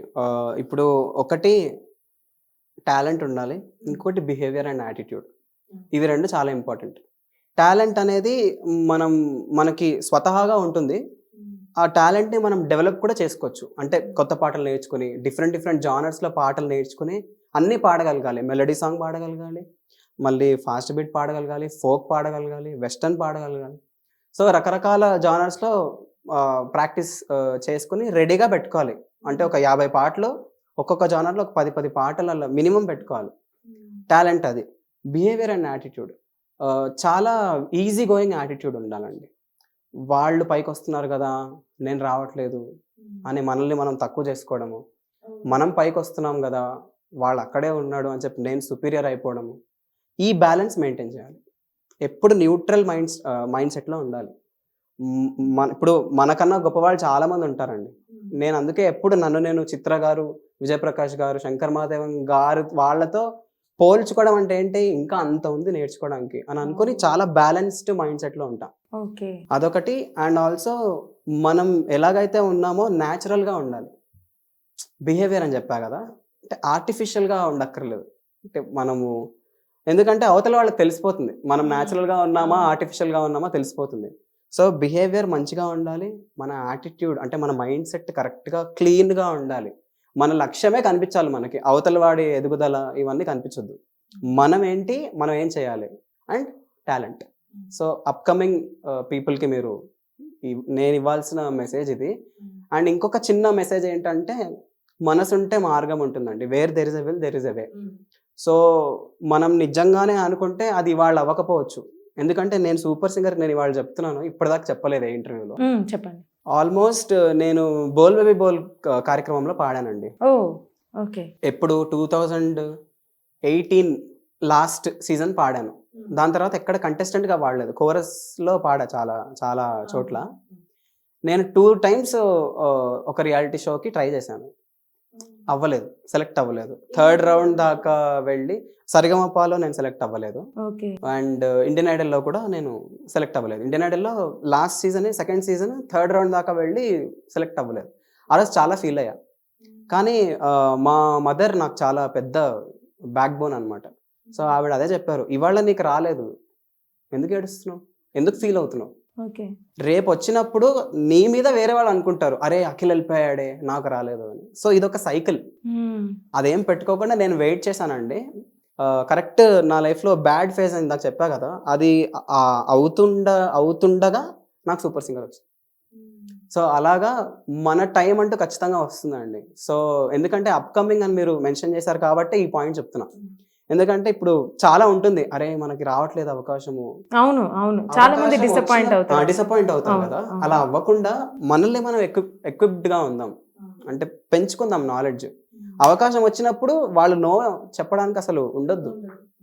[SPEAKER 4] ఇప్పుడు ఒకటి టాలెంట్ ఉండాలి, ఇంకోటి బిహేవియర్ అండ్ యాటిట్యూడ్. ఇవి రెండు చాలా ఇంపార్టెంట్. టాలెంట్ అనేది మనకి స్వతహాగా ఉంటుంది. ఆ టాలెంట్ని మనం డెవలప్ కూడా చేసుకోవచ్చు. అంటే కొత్త పాటలు నేర్చుకుని, డిఫరెంట్ జానర్స్లో పాటలు నేర్చుకుని అన్నీ పాడగలగాలి. మెలడీ సాంగ్ పాడగలగాలి, మళ్ళీ ఫాస్ట్ బీట్ పాడగలగాలి, ఫోక్ పాడగలగాలి, వెస్టర్న్ పాడగలగాలి. సో రకరకాల జానర్స్లో ప్రాక్టీస్ చేసుకుని రెడీగా పెట్టుకోవాలి. అంటే ఒక 50 పాటలు, ఒక్కొక్క జానర్లో ఒక 10 పాటలలో మినిమం పెట్టుకోవాలి. టాలెంట్ అది. బిహేవియర్ అండ్ యాటిట్యూడ్, చాలా ఈజీ గోయింగ్ యాటిట్యూడ్ ఉండాలండి. వాళ్ళు పైకి వస్తున్నారు కదా, నేను రావట్లేదు అని మనల్ని మనం తక్కువ చేసుకోవడము, మనం పైకి వస్తున్నాం కదా వాళ్ళు అక్కడే ఉన్నాడు అని చెప్పి నేను సుపీరియర్ అయిపోవడము, ఈ బ్యాలెన్స్ మెయింటైన్ చేయాలి. ఎప్పుడు న్యూట్రల్ మైండ్ సెట్లో ఉండాలి. ఇప్పుడు మనకన్నా గొప్పవాళ్ళు చాలామంది ఉంటారండి. నేను అందుకే ఎప్పుడు నేను చిత్ర గారు, విజయప్రకాష్ గారు, శంకర్ మహాదేవన్ గారు వాళ్ళతో పోల్చుకోవడం అంటే ఏంటి, ఇంకా అంత ఉంది నేర్చుకోవడానికి అని అనుకుని చాలా బ్యాలెన్స్డ్ మైండ్ సెట్లో ఉంటాం.
[SPEAKER 1] ఓకే, అదొకటి.
[SPEAKER 4] అండ్ ఆల్సో మనం ఎలాగైతే ఉన్నామో న్యాచురల్గా ఉండాలి. బిహేవియర్ అని చెప్పా కదా, అంటే ఆర్టిఫిషియల్గా ఉండక్కర్లేదు. అంటే ఎందుకంటే అవతల వాళ్ళకి తెలిసిపోతుంది మనం న్యాచురల్గా ఉన్నామా ఆర్టిఫిషియల్గా ఉన్నామా తెలిసిపోతుంది. సో బిహేవియర్ మంచిగా ఉండాలి, మన యాటిట్యూడ్ అంటే మన మైండ్ సెట్ కరెక్ట్గా క్లీన్గా ఉండాలి. మన లక్ష్యమే కనిపించాలి మనకి, అవతల వాడి ఎదుగుదల ఇవన్నీ కనిపించొద్దు. మనం ఏం చేయాలి అండ్ టాలెంట్. సో అప్కమింగ్ పీపుల్కి నేను ఇవ్వాల్సిన మెసేజ్ ఇది. అండ్ ఇంకొక చిన్న మెసేజ్ ఏంటంటే, మనసుంటే మార్గం ఉంటుందండి. Where there is a will there is a way. So మనం నిజంగానే అనుకుంటే అది ఇవాళ అవ్వకపోవచ్చు. ఎందుకంటే నేను సూపర్ సింగర్ నేను ఇవాళ చెప్తున్నాను, ఇప్పటిదాకా చెప్పలేదు ఏ ఇంటర్వ్యూలో.
[SPEAKER 1] చెప్పండి.
[SPEAKER 4] ఆల్మోస్ట్ నేను బోల్ బేబీ బోల్ కార్యక్రమంలో పాడానండి.
[SPEAKER 1] ఓకే.
[SPEAKER 4] ఎప్పుడు 2018 లాస్ట్ సీజన్ పాడాను. దాని తర్వాత ఎక్కడ కంటెస్టెంట్గా పాడలేదు, కోరస్లో పాడా చాలా చాలా చోట్ల. నేను 2 టైమ్స్ ఒక రియాలిటీ షోకి ట్రై చేశాను, అవ్వలేదు, సెలెక్ట్ అవ్వలేదు. థర్డ్ రౌండ్ దాకా వెళ్ళి సరిగమపాలో నేను సెలెక్ట్ అవ్వలేదు,
[SPEAKER 1] ఓకే.
[SPEAKER 4] అండ్ ఇండియన్ ఐడల్లో కూడా నేను సెలెక్ట్ అవ్వలేదు. ఇండియన్ ఐడల్లో last season, second season, third round దాకా వెళ్ళి సెలెక్ట్ అవ్వలేదు. ఆ రోజు చాలా ఫీల్ అయ్యా. కానీ మా మదర్ నాకు చాలా పెద్ద బ్యాక్ బోన్ అనమాట. సో ఆవిడ అదే చెప్పారు, ఇవాళ నీకు రాలేదు, ఎందుకు ఏడుస్తున్నావు, ఎందుకు ఫీల్ అవుతున్నావు,
[SPEAKER 1] ఓకే.
[SPEAKER 4] రేపు వచ్చినప్పుడు నీ మీద వేరే వాళ్ళు అనుకుంటారు, అరే అఖిల్ వెళ్ళిపోయాడే నాకు రాలేదు అని. సో ఇదొక సైకిల్, అదేం పెట్టుకోకుండా నేను వెయిట్ చేశానండి. కరెక్ట్ నా లైఫ్లో బ్యాడ్ ఫేజ్ అని ఇందాక చెప్పా కదా, అది అవుతుండగా నాకు సూపర్ సింగర్ వచ్చింది. సో అలాగా మన టైం అంటూ ఖచ్చితంగా వస్తుందండి. సో ఎందుకంటే అప్కమింగ్ అని మీరు మెన్షన్ చేశారు కాబట్టి ఈ పాయింట్ చెప్తున్నా. ఎందుకంటే ఇప్పుడు చాలా ఉంటుంది, అరే మనకి రావట్లేదు అవకాశము,
[SPEAKER 1] అవును అవును, చాలా మంది డిసప్పాయింట్ అవుతారు.
[SPEAKER 4] డిసప్పాయింట్ అవుతారు కదా. అలా అవ్వకుండా మనల్ని మనం ఎక్విప్డ్ గా ఉందాం, అంటే పెంచుకుందాం నాలెడ్జ్. అవకాశం వచ్చినప్పుడు వాళ్ళు నో చెప్పడానికి అసలు ఉండొద్దు,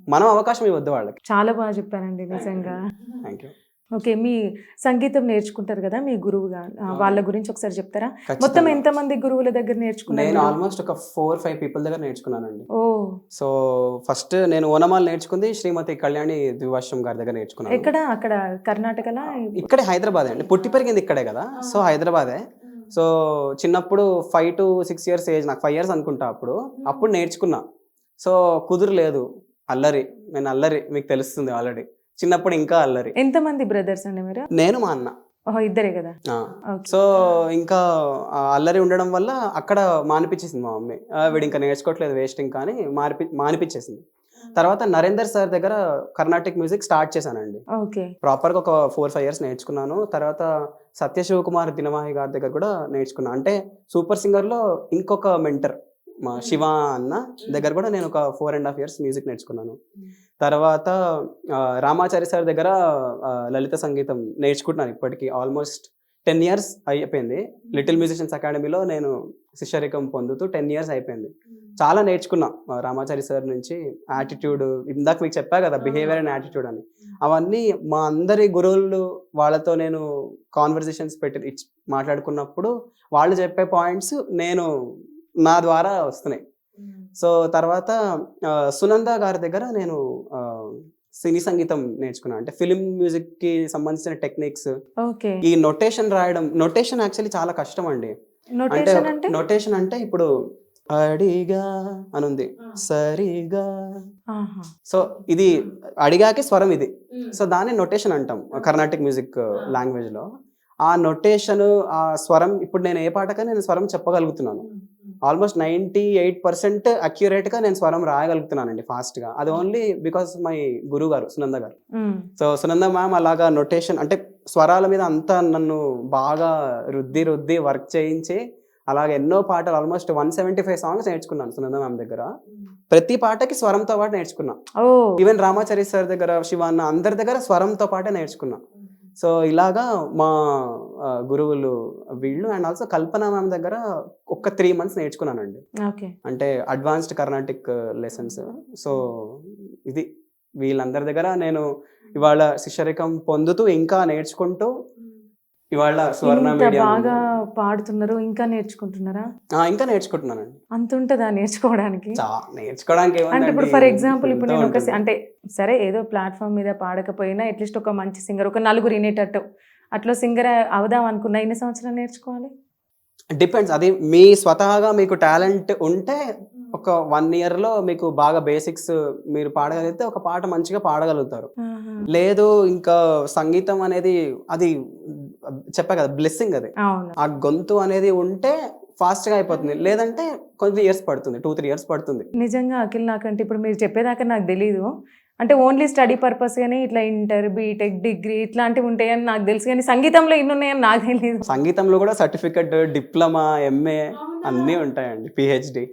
[SPEAKER 4] మనం అవకాశం ఇవ్వద్దు వాళ్ళకి.
[SPEAKER 1] చాలా బాగా చెప్పారండి నిజంగా.
[SPEAKER 4] Thank you.
[SPEAKER 1] ఓకే. మీ సంగీతం నేర్చుకుంటారు కదా మీ గురువుగా, వాళ్ళ గురించి ఒకసారి చెప్తారా? మొత్తం ఎంతమంది గురువుల దగ్గర నేర్చుకున్నారు?
[SPEAKER 4] నేను ఆల్మోస్ట్ ఒక 4-5 పీపుల్ దగ్గర నేర్చుకున్నానండి.
[SPEAKER 1] ఓ.
[SPEAKER 4] సో ఫస్ట్ నేను ఓనమాల్ నేర్చుకుంది శ్రీమతి కళ్యాణి ద్వివాశ్రం గారి దగ్గర నేర్చుకున్నాను.
[SPEAKER 1] ఎక్కడ? అక్కడ కర్ణాటకలా?
[SPEAKER 4] ఇక్కడే హైదరాబాద్ అండి, పుట్టి పెరిగింది ఇక్కడే కదా, సో హైదరాబాదే. సో చిన్నప్పుడు 5 to 6 years ఏజ్, నాకు 5 years అనుకుంటా అప్పుడు నేర్చుకున్నా. సో కుదురులేదు, అల్లరి, నేను అల్లరి మీకు తెలుస్తుంది ఆల్రెడీ, చిన్నప్పుడు ఇంకా అల్లరి.
[SPEAKER 1] ఎంతమంది బ్రదర్స్ అండి మీరు?
[SPEAKER 4] నేను మా అన్న.
[SPEAKER 1] ఓహో, ఇద్దరే కదా.
[SPEAKER 4] సో ఇంకా అల్లరి ఉండడం వల్ల అక్కడ మానిపించేసింది మా మమ్మీ, వీడు ఇంకా నేర్చుకోవట్లేదు వేస్ట్ ఇంకా అని మానిపించేసింది. తర్వాత నరేందర్ సార్ దగ్గర కర్ణాటిక్ మ్యూజిక్ స్టార్ట్ చేశానండి.
[SPEAKER 1] ఓకే.
[SPEAKER 4] ప్రాపర్గా ఒక 4-5 years నేర్చుకున్నాను. తర్వాత సత్యశివకుమార్ దినవాహి గారి దగ్గర కూడా నేర్చుకున్నాను. అంటే సూపర్ సింగర్లో ఇంకొక మెంటర్ మా శివ అన్న దగ్గర కూడా నేను ఒక 4.5 years మ్యూజిక్ నేర్చుకున్నాను. తర్వాత రామాచారి సార్ దగ్గర లలిత సంగీతం నేర్చుకుంటున్నాను ఇప్పటికీ. ఆల్మోస్ట్ 10 years అయిపోయింది. లిటిల్ మ్యూజిషియన్స్ అకాడమీలో నేను శిష్యరికం పొందుతూ 10 years అయిపోయింది. చాలా నేర్చుకున్నా రామాచారి సార్ నుంచి. యాటిట్యూడ్, ఇందాక మీకు చెప్పా కదా బిహేవియర్ అండ్ యాటిట్యూడ్ అని, అవన్నీ మా అందరి గురువులు వాళ్ళతో నేను కాన్వర్జేషన్స్ పెట్టి మాట్లాడుకున్నప్పుడు వాళ్ళు చెప్పే పాయింట్స్ నేను నా ద్వారా వస్తున్నాయి. సో తర్వాత సునంద గారి దగ్గర నేను సినీ సంగీతం నేర్చుకున్నాను. అంటే ఫిలిం మ్యూజిక్ కి సంబంధించిన టెక్నిక్స్, ఈ నొటేషన్ రాయడం. నొటేషన్ యాక్చువల్లీ చాలా కష్టం అండి. అంటే నొటేషన్ అంటే ఇప్పుడు అడిగా అనుంది, సరిగా, సో ఇది అడిగాకి స్వరం ఇది, సో దాన్ని నొటేషన్ అంటాం కర్ణాటిక్ మ్యూజిక్ లాంగ్వేజ్ లో. ఆ నొటేషన్, ఆ స్వరం, ఇప్పుడు నేను ఏ పాటగా నేను స్వరం చెప్పగలుగుతున్నాను. ఆల్మోస్ట్ 98% అక్యురేట్ గా నేను స్వరం రాయగలుగుతున్నానండి ఫాస్ట్ గా. అది ఓన్లీ బికాస్ మై గురువు గారు సునంద గారు. సో సునంద మ్యామ్ అలాగా నొటేషన్ అంటే స్వరాల మీద అంతా నన్ను బాగా రుద్ది వర్క్ చేయించి అలాగే ఎన్నో పాటలు, ఆల్మోస్ట్ 175 songs నేర్చుకున్నాను సునంద మ్యామ్ దగ్గర. ప్రతి పాటకి స్వరంతో పాటు నేర్చుకున్నా. ఈవెన్ రామాచారి సార్ దగ్గర, శివాన్న అందరి దగ్గర స్వరంతో పాటే నేర్చుకున్నా. సో ఇలాగా మా గురువులు వీళ్ళు. అండ్ ఆల్సో కల్పన మ్యామ్ దగ్గర ఒక 3 months నేర్చుకున్నానండి, అంటే అడ్వాన్స్డ్ కర్ణాటిక్ లెసన్స్. సో ఇది వీళ్ళందరి దగ్గర నేను ఇవాళ శిష్యరికం పొందుతూ ఇంకా నేర్చుకుంటూ ఇవాళ స్వర్ణ మీడియా.
[SPEAKER 1] బాగా పాడుతున్నారు, ఇంకా నేర్చుకుంటున్నారా?
[SPEAKER 4] ఇంకా నేర్చుకుంటున్నానండి.
[SPEAKER 1] అంత ఉంటుందా నేర్చుకోవడానికి?
[SPEAKER 4] నేర్చుకోవడానికి
[SPEAKER 1] అంటే ఇప్పుడు ఫర్ ఎగ్జాంపుల్ ఇప్పుడు నేను ఒక అంటే సరే ఏదో ప్లాట్ఫామ్ మీద పాడకపోయినా అట్లీస్ట్ ఒక మంచి సింగర్, ఒక నలుగురు వినేటట్టు అట్లా సింగర్ అవుదాం అనుకున్నా, ఎన్ని సంవత్సరాలు నేర్చుకోవాలి?
[SPEAKER 4] డిపెండ్స్. అది మీ స్వతహాగా మీకు టాలెంట్ ఉంటే ఒక 1 year లో మీకు బాగా బేసిక్స్ మీరు పాడగలిగితే ఒక పాట మంచిగా పాడగలుగుతారు. లేదు ఇంకా సంగీతం అనేది అది చెప్పా కదా బ్లెస్సింగ్, అది ఆ గొంతు అనేది ఉంటే ఫాస్ట్ గా అయిపోతుంది. లేదంటే కొంచెం ఇయర్స్ పడుతుంది, 2-3 years పడుతుంది.
[SPEAKER 1] నిజంగా అఖిల్, నాకంటే ఇప్పుడు మీరు చెప్పేదాకా నాకు తెలీదు. అంటే ఓన్లీ స్టడీ పర్పస్ గానీ ఇట్లా ఇంటర్, బీటెక్, డిగ్రీ ఇట్లాంటివి ఉంటాయని నాకు తెలుసు, కానీ సంగీతంలో ఇన్ని ఉన్నాయని నాకు తెలియదు.
[SPEAKER 4] సంగీతంలో కూడా సర్టిఫికెట్, డిప్లొమా, ఎంఏ అన్నీ ఉంటాయండి, పిహెచ్డి.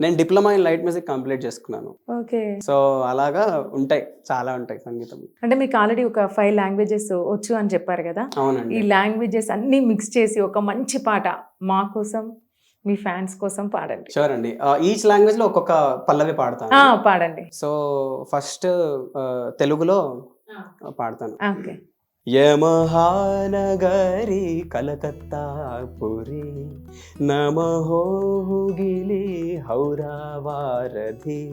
[SPEAKER 4] నేను diploma in light music complete చేసుకున్నాను. సో అలాగా ఉంటాయి, చాలా ఉంటాయి సంగీతం.
[SPEAKER 1] అంటే మీకు ఆల్రెడీ ఒక 5 languages వచ్చు అని చెప్పారు కదా.
[SPEAKER 4] అవునండి.
[SPEAKER 1] ఈ లాంగ్వేజెస్ అన్ని మిక్స్ చేసి ఒక మంచి పాట మా కోసం మీ ఫ్యాన్స్ కోసం పాడండి.
[SPEAKER 4] షూర్ అండి. ఈచ్ లాంగ్వేజ్లో ఒక్కొక్క పల్లవి పాడతాను.
[SPEAKER 1] పాడండి.
[SPEAKER 4] సో ఫస్ట్ తెలుగులో పాడతాను.
[SPEAKER 1] ఓకే.
[SPEAKER 4] యమహానగరి కలకత్తా పురి నమహోగిలి హౌరావారధి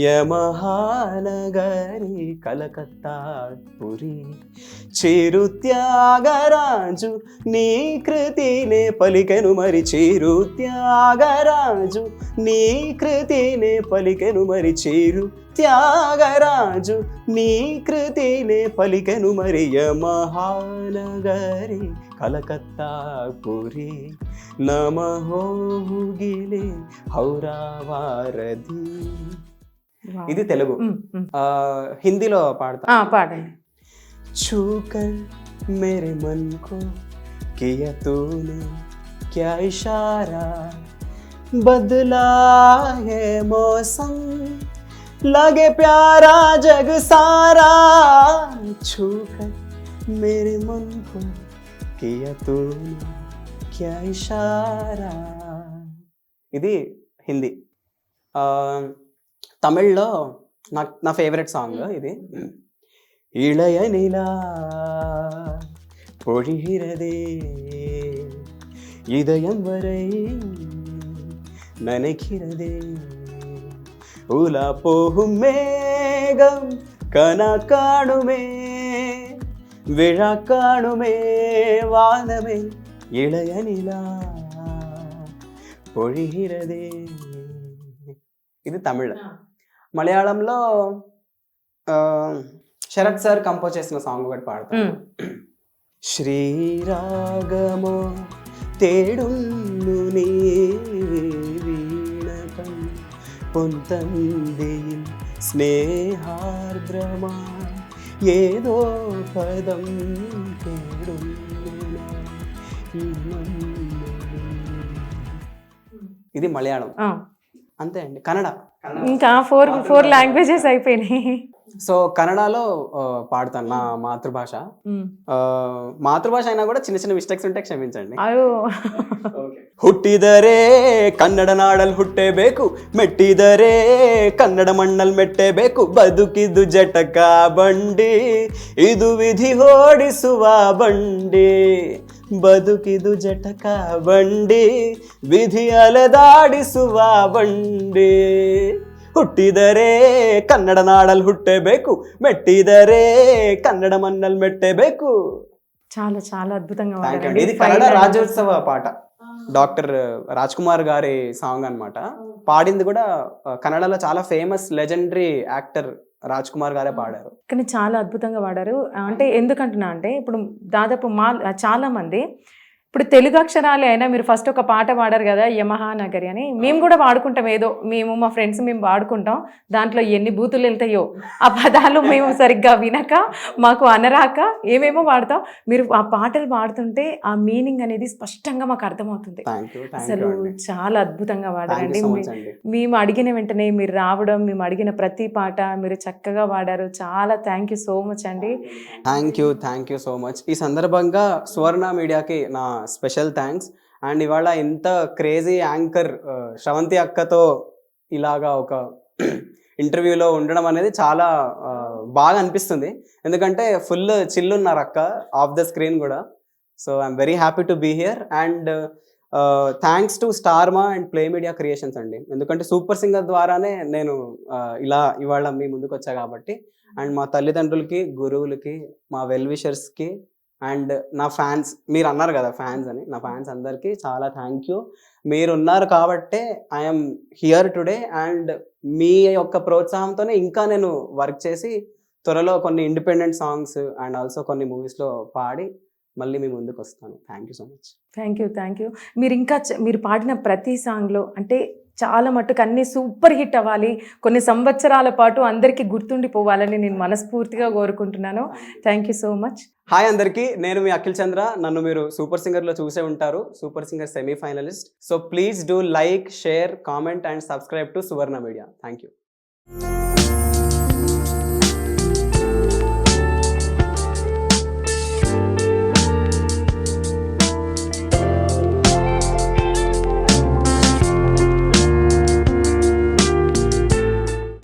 [SPEAKER 4] యమహానగరి కలకత్తా పురి చిరు త్యాగరాజు నీ కృతినే పలికెను మరి చిరు త్యాగరాజు నీ కృతినే పలికెను మరి చిరు త్యాగరాజు నీ కృతినే పలికెను మరి యమహానగరి కలకత్తా పురి నమహోగిలి హౌరావారధి. ఇది తెలుగు. హిందీలో పాడతా.
[SPEAKER 1] పాడండి.
[SPEAKER 4] छूकर मेरे मन को किया तूने क्या इशारा बदला है मौसम लगे प्यारा जग सारा छूकर मेरे मन को किया तूने क्या इशारा. ఇది హిందీ. తమిళ్లో నా ఫేవరెట్ సాంగ్ ఇది. இளைய நிலா பொழிகிறதே இதயம் வரை நினைக்கிறதே உலா போகும் மேகம் கனா காணுமே விழா காணுமே வானமே இளைய நிலா பொழிகிறதே. ఇది తమిళ. మలయాళంలో శరత్ సార్ కంపోజ్ చేసిన సాంగ్ ఒకటి పాడతాను. శ్రీరాగమో తేడున్ను నీ వీణపై పొంతందిയിൽ స్నేహార్ద్రమా ఏదో పదం తేడున్ను. ఇది మలయాళం. అంతే అండి. కన్నడ
[SPEAKER 1] ఇంకా ఫోర్ లాంగ్వేజెస్ అయిపోయినాయి.
[SPEAKER 4] సో కన్నడలో పాడతాను, నా మాతృభాష. మాతృభాష అయినా కూడా చిన్న చిన్న మిస్టేక్స్ ఉంటే క్షమించండి. ಹುಟ್ಟಿದರೆ ಕನ್ನಡ ನಾಡಲ್ ಹುಟ್ಟೇಬೇಕು, ಮೆಟ್ಟಿದರೆ ಕನ್ನಡ ಮಣ್ಣಲ್ ಮೆಟ್ಟೇಬೇಕು, ಬದುಕಿದು ಜಟಕ ಬಂಡಿ ಇದು ವಿಧಿ ಓಡಿಸುವ ಬಂಡಿ, ಬದುಕಿದು ಜಟಕ ಬಂಡಿ ವಿಧಿ ಅಲೆದಾಡಿಸುವ ಬಂಡಿ. ಹುಟ್ಟಿದರೆ ಕನ್ನಡ ನಾಡಲ್ ಹುಟ್ಟೇಬೇಕು, ಮೆಟ್ಟಿದರೆ ಕನ್ನಡ ಮಣ್ಣಲ್ ಮೆಟ್ಟೇಬೇಕು.
[SPEAKER 1] చాలా చాలా అద్భుతంగా
[SPEAKER 4] ఇది కన్నడ రాజ్యోత్సవ పాట. డాక్టర్ రాజ్ కుమార్ గారి సాంగ్ అన్నమాట. పాడింది కూడా కన్నడలో చాలా famous legendary actor Raj Kumar గారే పాడారు.
[SPEAKER 1] కానీ చాలా అద్భుతంగా పాడారు. అంటే ఎందుకంటున్నా అంటే ఇప్పుడు దాదాపు చాలా మంది ఇప్పుడు తెలుగు అక్షరాలే అయినా మీరు ఫస్ట్ ఒక పాట పాడారు కదా యమహానగరి అని, మేము కూడా వాడుకుంటాం. ఏదో మేము మా ఫ్రెండ్స్ మేము వాడుకుంటాం. దాంట్లో ఎన్ని బూతులు వెళ్తాయో ఆ పదాలు మేము సరిగ్గా వినక మాకు అనరాక ఏమేమో వాడతాం. మీరు ఆ పాటలు పాడుతుంటే ఆ మీనింగ్ అనేది స్పష్టంగా మాకు అర్థమవుతుంది. అసలు చాలా అద్భుతంగా పాడారండి. మేము అడిగిన వెంటనే మీరు రావడం, మేము అడిగిన ప్రతి పాట మీరు చక్కగా పాడారు. చాలా థ్యాంక్ యూ సో మచ్ అండి.
[SPEAKER 4] Thank you so much. ఈ సందర్భంగా సువర్ణ మీడియాకి నా స్పెషల్ థ్యాంక్స్. అండ్ ఇవాళ ఇంత క్రేజీ యాంకర్ శ్రవంతి అక్కతో ఇలాగా ఒక ఇంటర్వ్యూలో ఉండడం అనేది చాలా బాగా అనిపిస్తుంది. ఎందుకంటే ఫుల్ చిల్ ఉన్నారు అక్క ఆఫ్ ద స్క్రీన్ కూడా. So I'm very happy to be here. And thanks to Star Maa and play media creations అండి. ఎందుకంటే సూపర్ సింగర్ ద్వారానే నేను ఇలా ఇవాళ మీ ముందుకు వచ్చా కాబట్టి. అండ్ మా తల్లిదండ్రులకి, గురువులకి, మా వెల్ విషర్స్కి అండ్ నా ఫ్యాన్స్, మీరు అన్నారు కదా ఫ్యాన్స్ అని, నా ఫ్యాన్స్ అందరికీ చాలా థ్యాంక్ యూ. మీరు ఉన్నారు కాబట్టే ఐఎమ్ హియర్ టుడే. అండ్ మీ యొక్క ప్రోత్సాహంతోనే ఇంకా నేను వర్క్ చేసి త్వరలో కొన్ని ఇండిపెండెంట్ సాంగ్స్ అండ్ ఆల్సో కొన్ని మూవీస్లో పాడి మళ్ళీ మీ ముందుకు వస్తాను. Thank you so much.
[SPEAKER 1] Thank you. మీరు ఇంకా మీరు పాడిన ప్రతి సాంగ్లో అంటే చాలా మట్టుకు అన్నీ సూపర్ హిట్ అవ్వాలి, కొన్ని సంవత్సరాల పాటు అందరికీ గుర్తుండిపోవాలని నేను మనస్ఫూర్తిగా కోరుకుంటున్నాను. Thank you so much.
[SPEAKER 4] Hi అందరికీ, నేను మీ అఖిల్ చంద్ర. నన్ను మీరు సూపర్ సింగర్లో చూసే ఉంటారు, super singer semi-finalist. So please do like, share, comment and subscribe to Suvarna media. Thank you.